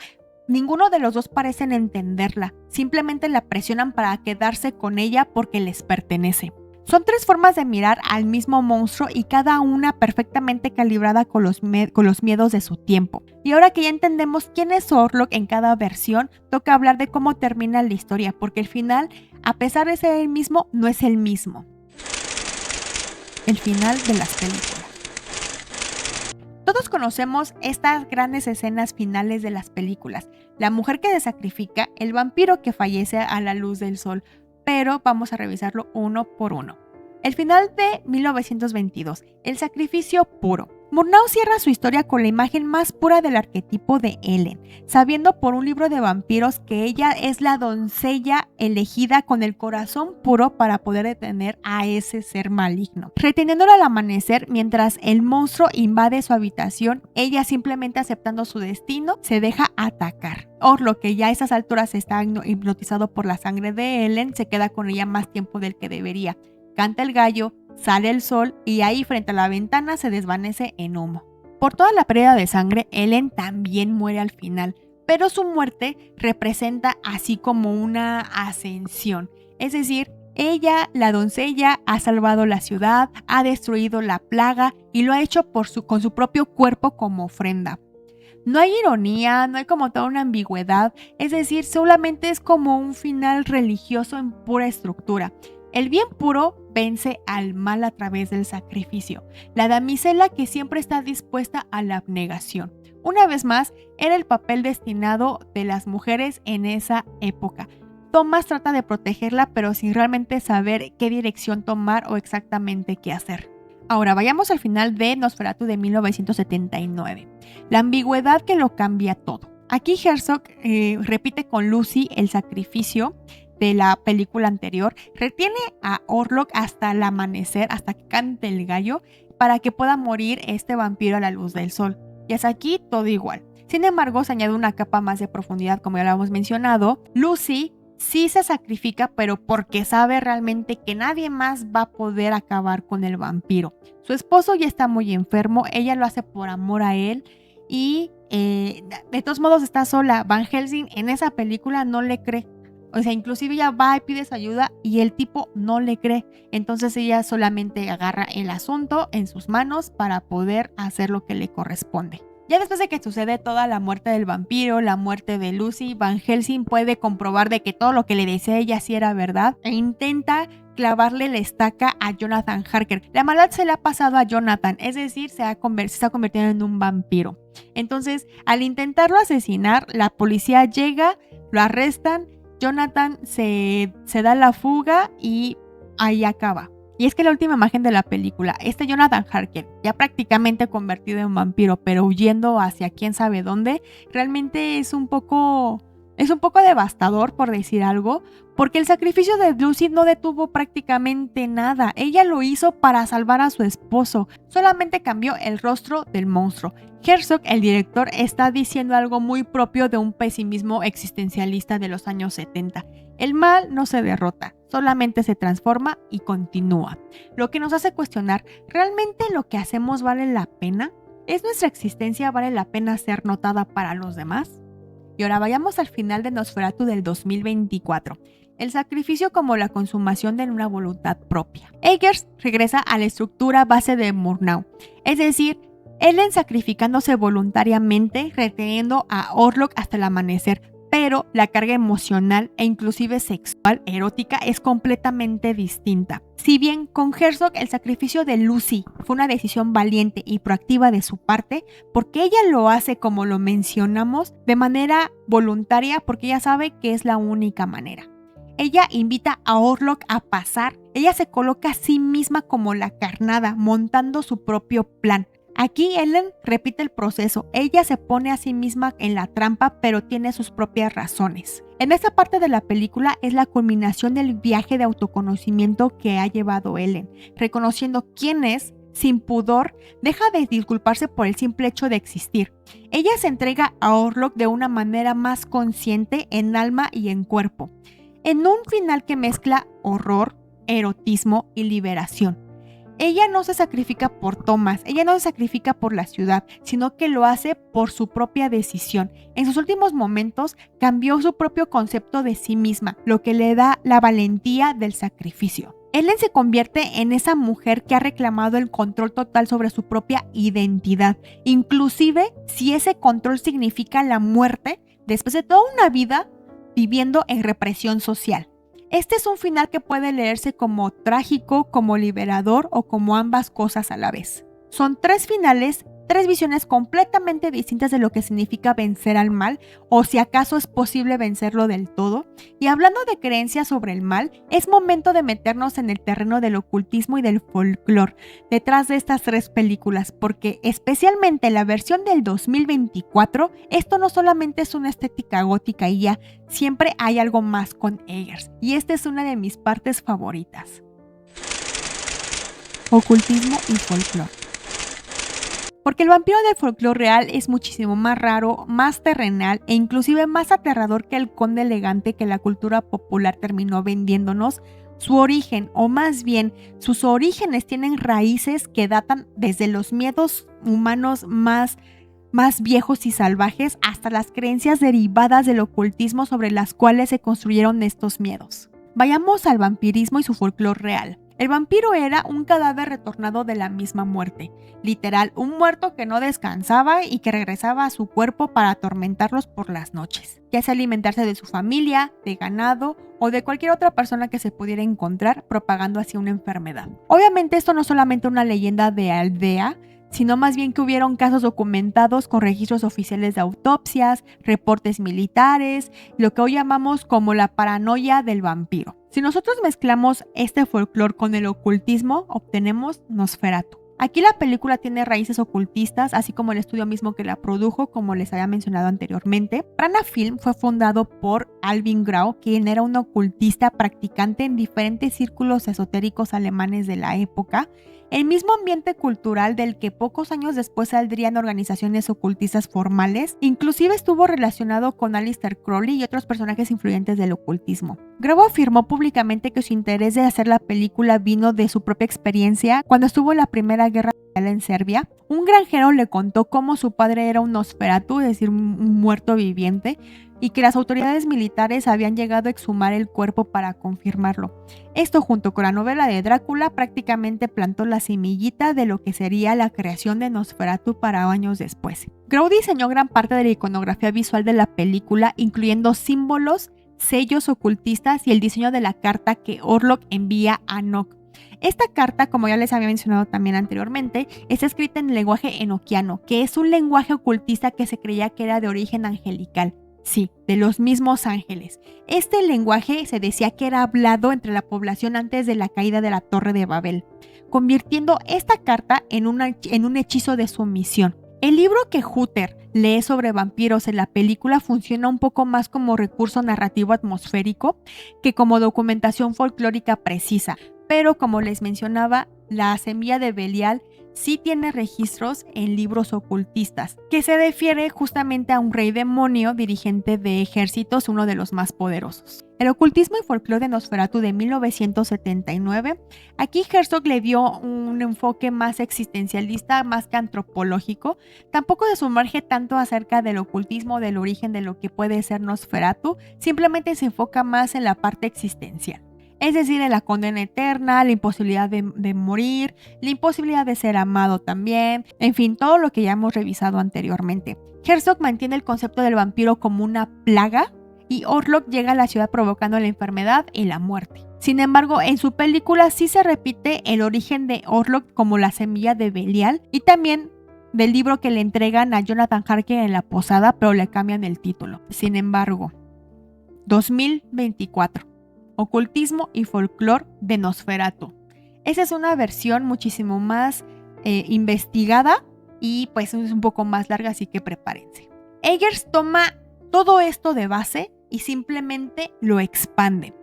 ninguno de los dos parecen entenderla. Simplemente la presionan para quedarse con ella porque les pertenece. Son tres formas de mirar al mismo monstruo y cada una perfectamente calibrada con los miedos de su tiempo. Y ahora que ya entendemos quién es Orlok en cada versión, toca hablar de cómo termina la historia, porque el final, a pesar de ser el mismo, no es el mismo. El final de las películas. Todos conocemos estas grandes escenas finales de las películas. La mujer que se sacrifica, el vampiro que fallece a la luz del sol. Pero vamos a revisarlo uno por uno. El final de 1922, el sacrificio puro. Murnau cierra su historia con la imagen más pura del arquetipo de Ellen, sabiendo por un libro de vampiros que ella es la doncella elegida con el corazón puro para poder detener a ese ser maligno. Reteniéndolo al amanecer mientras el monstruo invade su habitación, ella simplemente aceptando su destino, se deja atacar. Orlok, que ya a esas alturas está hipnotizado por la sangre de Ellen, se queda con ella más tiempo del que debería. Canta el gallo, sale el sol y ahí frente a la ventana se desvanece en humo. Por toda la pérdida de sangre, Ellen también muere al final, pero su muerte representa así como una ascensión. Es decir, ella, la doncella, ha salvado la ciudad, ha destruido la plaga y lo ha hecho con su propio cuerpo como ofrenda. No hay ironía, no hay como toda una ambigüedad, es decir, solamente es como un final religioso en pura estructura. El bien puro vence al mal a través del sacrificio. La damisela que siempre está dispuesta a la abnegación. Una vez más, era el papel destinado de las mujeres en esa época. Thomas trata de protegerla, pero sin realmente saber qué dirección tomar o exactamente qué hacer. Ahora vayamos al final de Nosferatu de 1979. La ambigüedad que lo cambia todo. Aquí Herzog repite con Lucy el sacrificio de la película anterior, retiene a Orlok hasta el amanecer, hasta que cante el gallo, para que pueda morir este vampiro a la luz del sol. Y hasta aquí todo igual. Sin embargo, se añade una capa más de profundidad, como ya lo hemos mencionado. Lucy sí se sacrifica, pero porque sabe realmente que nadie más va a poder acabar con el vampiro. Su esposo ya está muy enfermo, ella lo hace por amor a él y de todos modos está sola. Van Helsing en esa película no le cree. O sea, inclusive ella va y pide su ayuda y el tipo no le cree. Entonces ella solamente agarra el asunto en sus manos para poder hacer lo que le corresponde. Ya después de que sucede toda la muerte del vampiro, la muerte de Lucy, Van Helsing puede comprobar de que todo lo que le decía ella sí era verdad e intenta clavarle la estaca a Jonathan Harker. La maldad se le ha pasado a Jonathan, es decir, se está convirtiendo en un vampiro. Entonces, al intentarlo asesinar, la policía llega, lo arrestan, Jonathan se da la fuga y ahí acaba. Y es que la última imagen de la película, Jonathan Harker, ya prácticamente convertido en vampiro, pero huyendo hacia quién sabe dónde, realmente es un poco devastador, por decir algo, porque el sacrificio de Lucy no detuvo prácticamente nada. Ella lo hizo para salvar a su esposo, solamente cambió el rostro del monstruo. Herzog, el director, está diciendo algo muy propio de un pesimismo existencialista de los años 70. El mal no se derrota, solamente se transforma y continúa. Lo que nos hace cuestionar, ¿realmente lo que hacemos vale la pena? ¿Es nuestra existencia vale la pena ser notada para los demás? Y ahora vayamos al final de Nosferatu del 2024. El sacrificio como la consumación de una voluntad propia. Eggers regresa a la estructura base de Murnau, es decir, Ellen sacrificándose voluntariamente, reteniendo a Orlok hasta el amanecer, pero la carga emocional e inclusive sexual, erótica, es completamente distinta. Si bien con Herzog el sacrificio de Lucy fue una decisión valiente y proactiva de su parte, porque ella lo hace, como lo mencionamos, de manera voluntaria, porque ella sabe que es la única manera. Ella invita a Orlok a pasar, ella se coloca a sí misma como la carnada, montando su propio plan. Aquí Ellen repite el proceso, ella se pone a sí misma en la trampa, pero tiene sus propias razones. En esta parte de la película es la culminación del viaje de autoconocimiento que ha llevado Ellen, reconociendo quién es, sin pudor, deja de disculparse por el simple hecho de existir. Ella se entrega a Orlok de una manera más consciente en alma y en cuerpo, en un final que mezcla horror, erotismo y liberación. Ella no se sacrifica por Thomas, ella no se sacrifica por la ciudad, sino que lo hace por su propia decisión. En sus últimos momentos cambió su propio concepto de sí misma, lo que le da la valentía del sacrificio. Ellen se convierte en esa mujer que ha reclamado el control total sobre su propia identidad, inclusive si ese control significa la muerte después de toda una vida viviendo en represión social. Este es un final que puede leerse como trágico, como liberador o como ambas cosas a la vez. Son 3 finales, 3 visiones completamente distintas de lo que significa vencer al mal, o si acaso es posible vencerlo del todo. Y hablando de creencias sobre el mal, es momento de meternos en el terreno del ocultismo y del folclore detrás de estas 3 películas, porque especialmente en la versión del 2024, esto no solamente es una estética gótica y ya, siempre hay algo más con Eggers, y esta es una de mis partes favoritas. Ocultismo y folclore. Porque el vampiro del folclore real es muchísimo más raro, más terrenal e inclusive más aterrador que el conde elegante que la cultura popular terminó vendiéndonos. Su origen, o más bien sus orígenes, tienen raíces que datan desde los miedos humanos más viejos y salvajes hasta las creencias derivadas del ocultismo sobre las cuales se construyeron estos miedos. Vayamos al vampirismo y su folclore real. El vampiro era un cadáver retornado de la misma muerte, literal, un muerto que no descansaba y que regresaba a su cuerpo para atormentarlos por las noches, ya sea alimentarse de su familia, de ganado o de cualquier otra persona que se pudiera encontrar, propagando así una enfermedad. Obviamente esto no es solamente una leyenda de aldea, sino más bien que hubieron casos documentados con registros oficiales de autopsias, reportes militares, lo que hoy llamamos como la paranoia del vampiro. Si nosotros mezclamos este folclore con el ocultismo, obtenemos Nosferatu. Aquí la película tiene raíces ocultistas, así como el estudio mismo que la produjo, como les había mencionado anteriormente. Prana Film fue fundado por Alvin Grau, quien era un ocultista practicante en diferentes círculos esotéricos alemanes de la época. El mismo ambiente cultural del que pocos años después saldrían organizaciones ocultistas formales, inclusive estuvo relacionado con Aleister Crowley y otros personajes influyentes del ocultismo. Grabo afirmó públicamente que su interés de hacer la película vino de su propia experiencia cuando estuvo en la Primera Guerra Mundial en Serbia. Un granjero le contó cómo su padre era un Nosferatu, es decir, un muerto viviente, y que las autoridades militares habían llegado a exhumar el cuerpo para confirmarlo. Esto, junto con la novela de Drácula, prácticamente plantó la semillita de lo que sería la creación de Nosferatu para años después. Grau diseñó gran parte de la iconografía visual de la película, incluyendo símbolos, sellos ocultistas y el diseño de la carta que Orlok envía a Nock. Esta carta, como ya les había mencionado también anteriormente, está escrita en lenguaje enoquiano, que es un lenguaje ocultista que se creía que era de origen angelical. Sí, de los mismos ángeles. Este lenguaje se decía que era hablado entre la población antes de la caída de la Torre de Babel, convirtiendo esta carta en un hechizo de sumisión. El libro que Hutter lee sobre vampiros en la película funciona un poco más como recurso narrativo atmosférico que como documentación folclórica precisa, pero como les mencionaba, la semilla de Belial sí tiene registros en libros ocultistas, que se refiere justamente a un rey demonio dirigente de ejércitos, uno de los más poderosos. El ocultismo y folclore de Nosferatu de 1979, aquí Herzog le dio un enfoque más existencialista, más que antropológico, tampoco se sumerge tanto acerca del ocultismo, del origen de lo que puede ser Nosferatu, simplemente se enfoca más en la parte existencial. Es decir, en la condena eterna, la imposibilidad de morir, la imposibilidad de ser amado también, en fin, todo lo que ya hemos revisado anteriormente. Herzog mantiene el concepto del vampiro como una plaga y Orlok llega a la ciudad provocando la enfermedad y la muerte. Sin embargo, en su película sí se repite el origen de Orlok como la semilla de Belial y también del libro que le entregan a Jonathan Harker en la posada, pero le cambian el título. Sin embargo, 2024. Ocultismo y folclore de Nosferatu. Esa es una versión muchísimo más investigada y pues es un poco más larga, así que prepárense. Eggers toma todo esto de base y simplemente lo expande.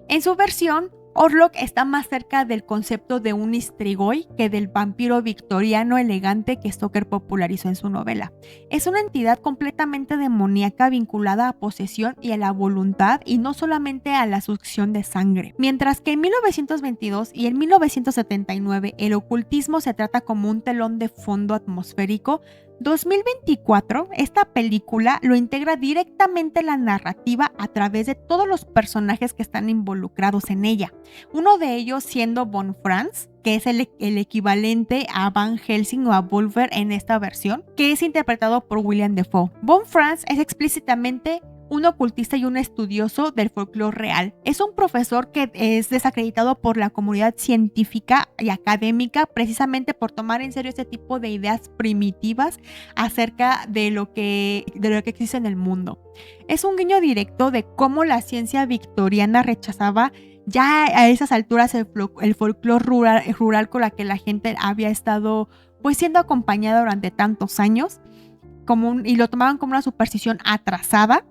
En su versión, Orlok está más cerca del concepto de un Strigoi que del vampiro victoriano elegante que Stoker popularizó en su novela. Es una entidad completamente demoníaca vinculada a posesión y a la voluntad y no solamente a la succión de sangre. Mientras que en 1922 y en 1979 el ocultismo se trata como un telón de fondo atmosférico, 2024, esta película lo integra directamente en la narrativa a través de todos los personajes que están involucrados en ella. Uno de ellos siendo Von Franz, que es el equivalente a Van Helsing o a Wulfgar en esta versión, que es interpretado por William Dafoe. Von Franz es explícitamente un ocultista y un estudioso del folclore real. Es un profesor que es desacreditado por la comunidad científica y académica precisamente por tomar en serio este tipo de ideas primitivas acerca de lo que existe en el mundo. Es un guiño directo de cómo la ciencia victoriana rechazaba ya a esas alturas el folclore rural con la que la gente había estado pues siendo acompañada durante tantos años y lo tomaban como una superstición atrasada,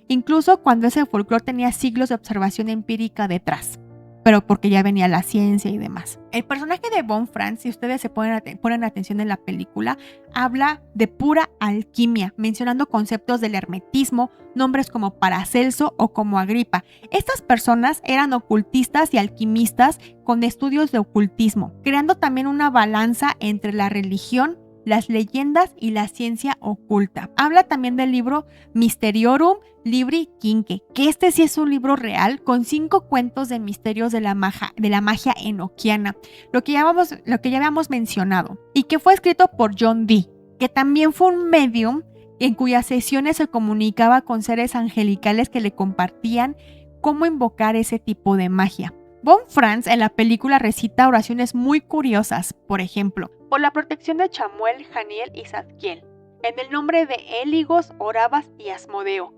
incluso cuando ese folclore tenía siglos de observación empírica detrás, pero porque ya venía la ciencia y demás. El personaje de Von Franz, si ustedes se ponen atención en la película, habla de pura alquimia, mencionando conceptos del hermetismo, nombres como Paracelso o como Agripa. Estas personas eran ocultistas y alquimistas con estudios de ocultismo, creando también una balanza entre la religión, las leyendas y la ciencia oculta. Habla también del libro Mysteriorum Libri Quinque, que este sí es un libro real con 5 cuentos de misterios de la magia enoquiana, lo que ya habíamos mencionado, y que fue escrito por John Dee, que también fue un medium en cuyas sesiones se comunicaba con seres angelicales que le compartían cómo invocar ese tipo de magia. Von Franz en la película recita oraciones muy curiosas, por ejemplo, por la protección de Chamuel, Janiel y Zadkiel, en el nombre de Héligos, Orabas y Asmodeo.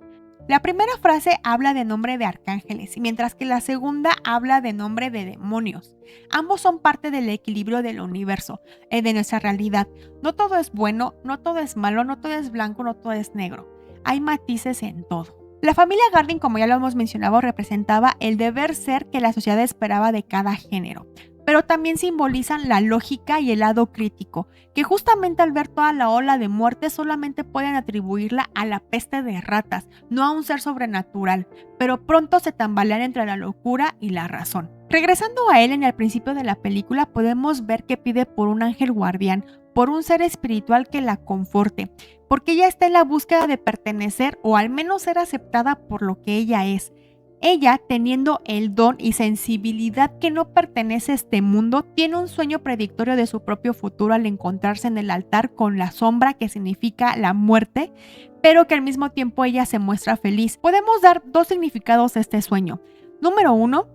La primera frase habla de nombre de arcángeles, mientras que la segunda habla de nombre de demonios. Ambos son parte del equilibrio del universo, de nuestra realidad. No todo es bueno, no todo es malo, no todo es blanco, no todo es negro. Hay matices en todo. La familia Gardin, como ya lo hemos mencionado, representaba el deber ser que la sociedad esperaba de cada género. pero también simbolizan la lógica y el lado crítico, que justamente al ver toda la ola de muerte solamente pueden atribuirla a la peste de ratas, no a un ser sobrenatural, pero pronto se tambalean entre la locura y la razón. Regresando a Ellen al principio de la película, podemos ver que pide por un ángel guardián, por un ser espiritual que la conforte, porque ella está en la búsqueda de pertenecer o al menos ser aceptada por lo que ella es. Ella, teniendo el don y sensibilidad que no pertenece a este mundo, tiene un sueño predictorio de su propio futuro al encontrarse en el altar con la sombra que significa la muerte, pero que al mismo tiempo ella se muestra feliz. Podemos dar dos significados a este sueño. Número uno,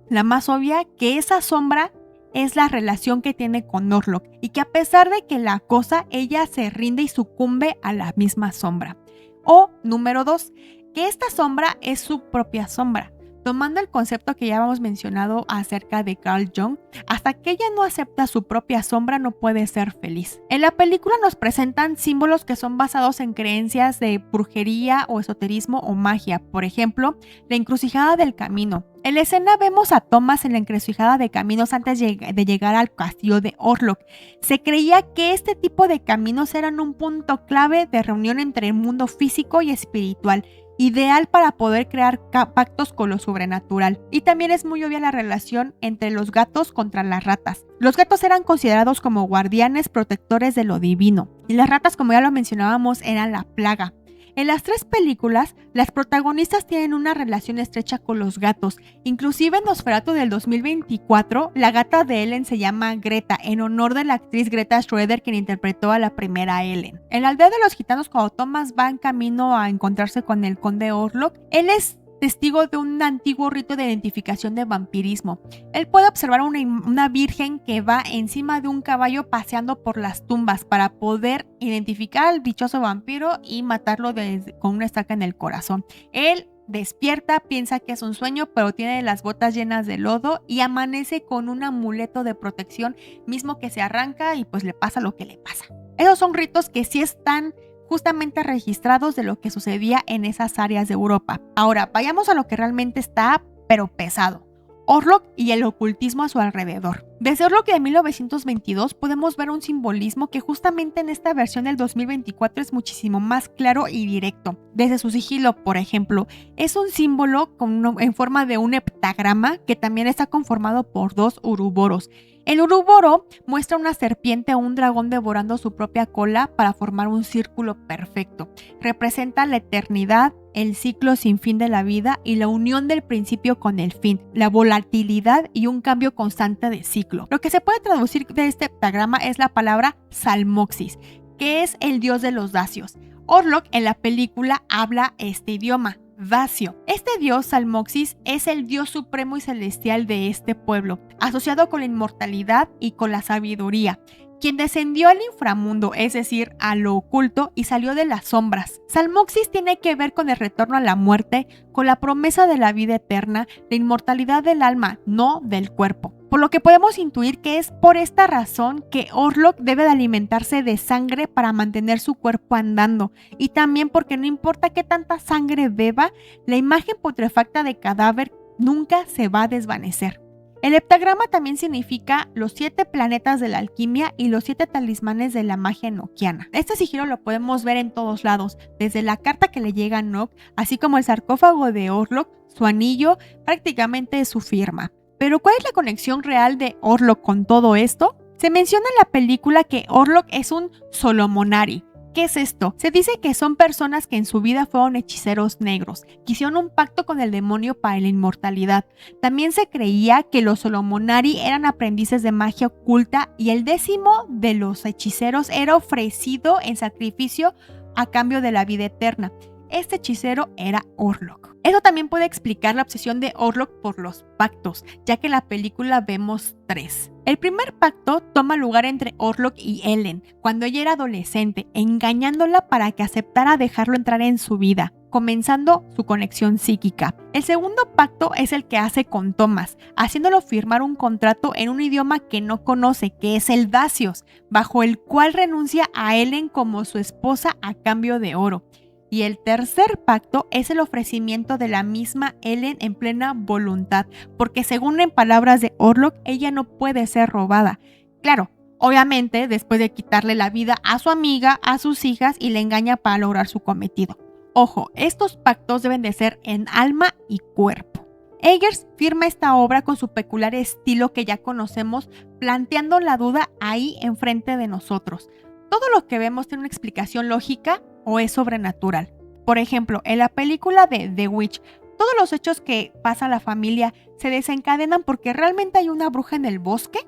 la más obvia, que esa sombra es la relación que tiene con Orlok y que a pesar de que la acosa, ella se rinde y sucumbe a la misma sombra. O número 2, que esta sombra es su propia sombra. Tomando el concepto que ya habíamos mencionado acerca de Carl Jung, hasta que ella no acepta su propia sombra no puede ser feliz. En la película nos presentan símbolos que son basados en creencias de brujería o esoterismo o magia. Por ejemplo, la encrucijada del camino. En la escena vemos a Thomas en la encrucijada de caminos antes de llegar al castillo de Orlok. Se creía que este tipo de caminos eran un punto clave de reunión entre el mundo físico y espiritual, ideal para poder crear pactos con lo sobrenatural. Y también es muy obvia la relación entre los gatos contra las ratas. Los gatos eran considerados como guardianes protectores de lo divino, y las ratas, como ya lo mencionábamos, eran la plaga. En las tres películas, las protagonistas tienen una relación estrecha con los gatos. Inclusive en Nosferatu del 2024, la gata de Ellen se llama Greta, en honor de la actriz Greta Schroeder, quien interpretó a la primera Ellen. En la aldea de los gitanos, cuando Thomas va en camino a encontrarse con el conde Orlok, él es testigo de un antiguo rito de identificación de vampirismo. Él puede observar una virgen que va encima de un caballo paseando por las tumbas para poder identificar al dichoso vampiro y matarlo con una estaca en el corazón. Él despierta, piensa que es un sueño, pero tiene las botas llenas de lodo y amanece con un amuleto de protección, mismo que se arranca y pues le pasa lo que le pasa. Esos son ritos que sí están justamente registrados de lo que sucedía en esas áreas de Europa. Ahora, vayamos a lo que realmente está, pero pesado. Orlok y el ocultismo a su alrededor. Desde Orlok de 1922 podemos ver un simbolismo que justamente en esta versión del 2024 es muchísimo más claro y directo. Desde su sigilo, por ejemplo, es un símbolo en forma de un heptagrama que también está conformado por dos uruboros. El uruboro muestra una serpiente o un dragón devorando su propia cola para formar un círculo perfecto. Representa la eternidad, el ciclo sin fin de la vida y la unión del principio con el fin, la volatilidad y un cambio constante de ciclo. Lo que se puede traducir de este heptagrama es la palabra Salmoxis, que es el dios de los dacios. Orlok en la película habla este idioma, dacio. Este dios Salmoxis es el dios supremo y celestial de este pueblo, asociado con la inmortalidad y con la sabiduría, quien descendió al inframundo, es decir, a lo oculto, y salió de las sombras. Salmoxis tiene que ver con el retorno a la muerte, con la promesa de la vida eterna, la inmortalidad del alma, no del cuerpo. Por lo que podemos intuir que es por esta razón que Orlok debe de alimentarse de sangre para mantener su cuerpo andando, y también porque no importa qué tanta sangre beba, la imagen putrefacta de cadáver nunca se va a desvanecer. El heptagrama también significa los 7 planetas de la alquimia y los 7 talismanes de la magia enoquiana. Este sigilo lo podemos ver en todos lados, desde la carta que le llega a Nock, así como el sarcófago de Orlok, su anillo, prácticamente su firma. Pero ¿cuál es la conexión real de Orlok con todo esto? Se menciona en la película que Orlok es un Solomonari. ¿Qué es esto? Se dice que son personas que en su vida fueron hechiceros negros, que hicieron un pacto con el demonio para la inmortalidad. También se creía que los Solomonari eran aprendices de magia oculta y el 10º de los hechiceros era ofrecido en sacrificio a cambio de la vida eterna. Este hechicero era Orlok. Eso también puede explicar la obsesión de Orlok por los pactos, ya que en la película vemos 3. El primer pacto toma lugar entre Orlok y Ellen, cuando ella era adolescente, engañándola para que aceptara dejarlo entrar en su vida, comenzando su conexión psíquica. El segundo pacto es el que hace con Thomas, haciéndolo firmar un contrato en un idioma que no conoce, que es el dacios, bajo el cual renuncia a Ellen como su esposa a cambio de oro. Y el tercer pacto es el ofrecimiento de la misma Ellen en plena voluntad, porque según en palabras de Orlok, ella no puede ser robada. Claro, obviamente después de quitarle la vida a su amiga, a sus hijas y le engaña para lograr su cometido. Ojo, estos pactos deben de ser en alma y cuerpo. Eggers firma esta obra con su peculiar estilo que ya conocemos, planteando la duda ahí enfrente de nosotros. ¿Todo lo que vemos tiene una explicación lógica o es sobrenatural? Por ejemplo, en la película de The Witch, todos los hechos que pasa a la familia se desencadenan porque realmente hay una bruja en el bosque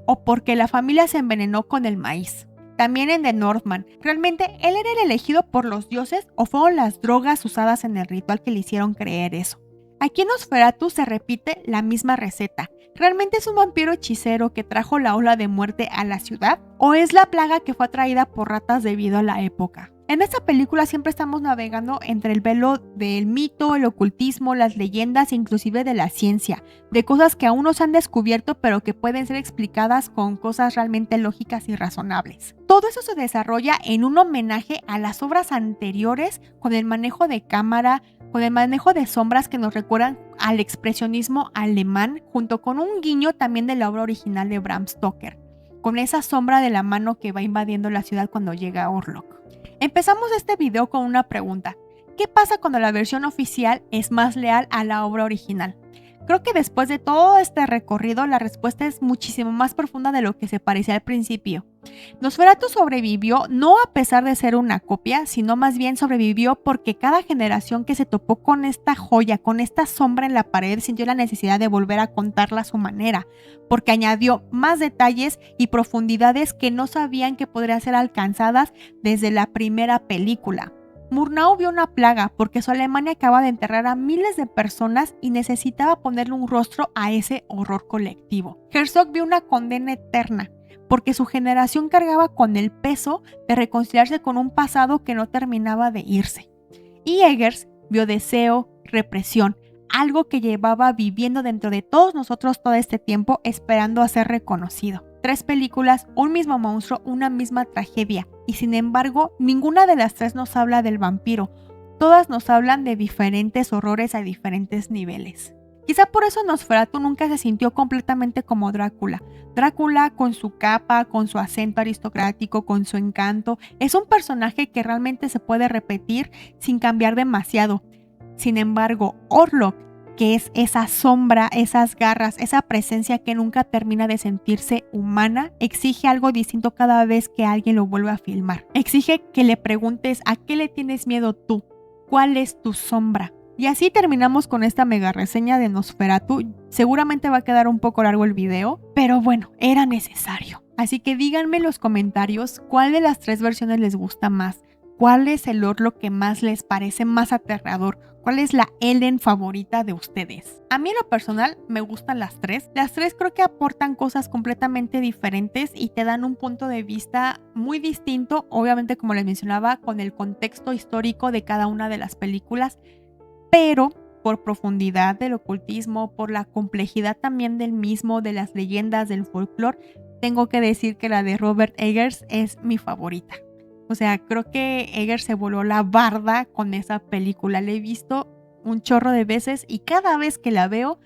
o porque la familia se envenenó con el maíz. También en The Northman, ¿realmente él era el elegido por los dioses o fueron las drogas usadas en el ritual que le hicieron creer eso? Aquí en Nosferatu se repite la misma receta. ¿Realmente es un vampiro hechicero que trajo la ola de muerte a la ciudad? ¿O es la plaga que fue atraída por ratas debido a la época? En esta película siempre estamos navegando entre el velo del mito, el ocultismo, las leyendas e inclusive de la ciencia, de cosas que aún no se han descubierto pero que pueden ser explicadas con cosas realmente lógicas y razonables. Todo eso se desarrolla en un homenaje a las obras anteriores con el manejo de cámara, con el manejo de sombras que nos recuerdan al expresionismo alemán, junto con un guiño también de la obra original de Bram Stoker, con esa sombra de la mano que va invadiendo la ciudad cuando llega Orlok. Empezamos este video con una pregunta. ¿Qué pasa cuando la versión oficial es más leal a la obra original? Creo que después de todo este recorrido, la respuesta es muchísimo más profunda de lo que se parecía al principio. Nosferatu sobrevivió no a pesar de ser una copia, sino más bien sobrevivió porque cada generación que se topó con esta joya, con esta sombra en la pared, sintió la necesidad de volver a contarla a su manera, porque añadió más detalles y profundidades que no sabían que podrían ser alcanzadas desde la primera película. Murnau vio una plaga porque su Alemania acaba de enterrar a miles de personas y necesitaba ponerle un rostro a ese horror colectivo. Herzog vio una condena eterna porque su generación cargaba con el peso de reconciliarse con un pasado que no terminaba de irse. Y Eggers vio deseo, represión, algo que llevaba viviendo dentro de todos nosotros todo este tiempo esperando a ser reconocido. 3 películas, un mismo monstruo, una misma tragedia, y sin embargo, ninguna de las 3 nos habla del vampiro. Todas nos hablan de diferentes horrores a diferentes niveles. Quizá por eso Nosferatu nunca se sintió completamente como Drácula. Drácula, con su capa, con su acento aristocrático, con su encanto, es un personaje que realmente se puede repetir sin cambiar demasiado. Sin embargo, Orlok, que es esa sombra, esas garras, esa presencia que nunca termina de sentirse humana, exige algo distinto cada vez que alguien lo vuelve a filmar. Exige que le preguntes a qué le tienes miedo tú, cuál es tu sombra. Y así terminamos con esta mega reseña de Nosferatu. Seguramente va a quedar un poco largo el video, pero bueno, era necesario. Así que díganme en los comentarios cuál de las 3 versiones les gusta más. ¿Cuál es el Orlok que más les parece más aterrador? ¿Cuál es la Ellen favorita de ustedes? A mí en lo personal me gustan las 3. Las 3 creo que aportan cosas completamente diferentes y te dan un punto de vista muy distinto, obviamente como les mencionaba, con el contexto histórico de cada una de las películas, pero por profundidad del ocultismo, por la complejidad también del mismo, de las leyendas, del folclore, tengo que decir que la de Robert Eggers es mi favorita. O sea, creo que Eggers se voló la barda con esa película. La he visto un chorro de veces y cada vez que la veo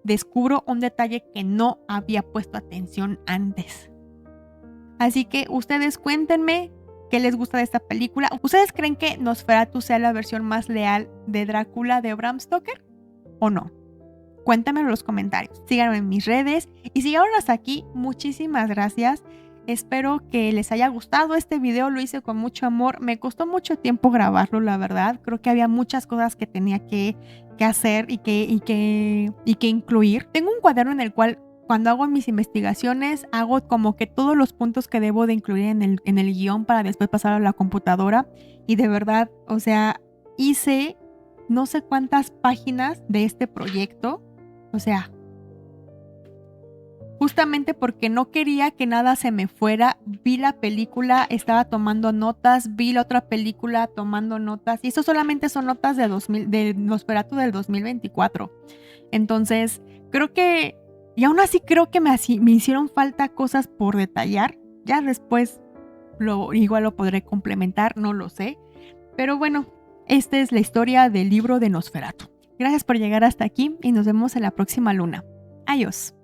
descubro un detalle que no había puesto atención antes. Así que ustedes cuéntenme qué les gusta de esta película. ¿Ustedes creen que Nosferatu sea la versión más leal de Drácula de Bram Stoker o no? Cuéntamelo en los comentarios. Síganme en mis redes y si llegaron hasta aquí, muchísimas gracias. Espero que les haya gustado este video, lo hice con mucho amor. Me costó mucho tiempo grabarlo, la verdad. Creo que había muchas cosas que tenía que hacer y que incluir. Tengo un cuaderno en el cual cuando hago mis investigaciones hago como que todos los puntos que debo de incluir en el guión para después pasar a la computadora. Y de verdad, o sea, hice no sé cuántas páginas de este proyecto. O sea, justamente porque no quería que nada se me fuera, vi la película, estaba tomando notas, vi la otra película tomando notas, y eso solamente son notas de Nosferatu del 2024. Entonces, creo que, y aún así creo que me hicieron falta cosas por detallar. Ya después igual lo podré complementar, no lo sé. Pero bueno, Esta es la historia del libro de Nosferatu. Gracias por llegar hasta aquí y nos vemos en la próxima luna. Adiós.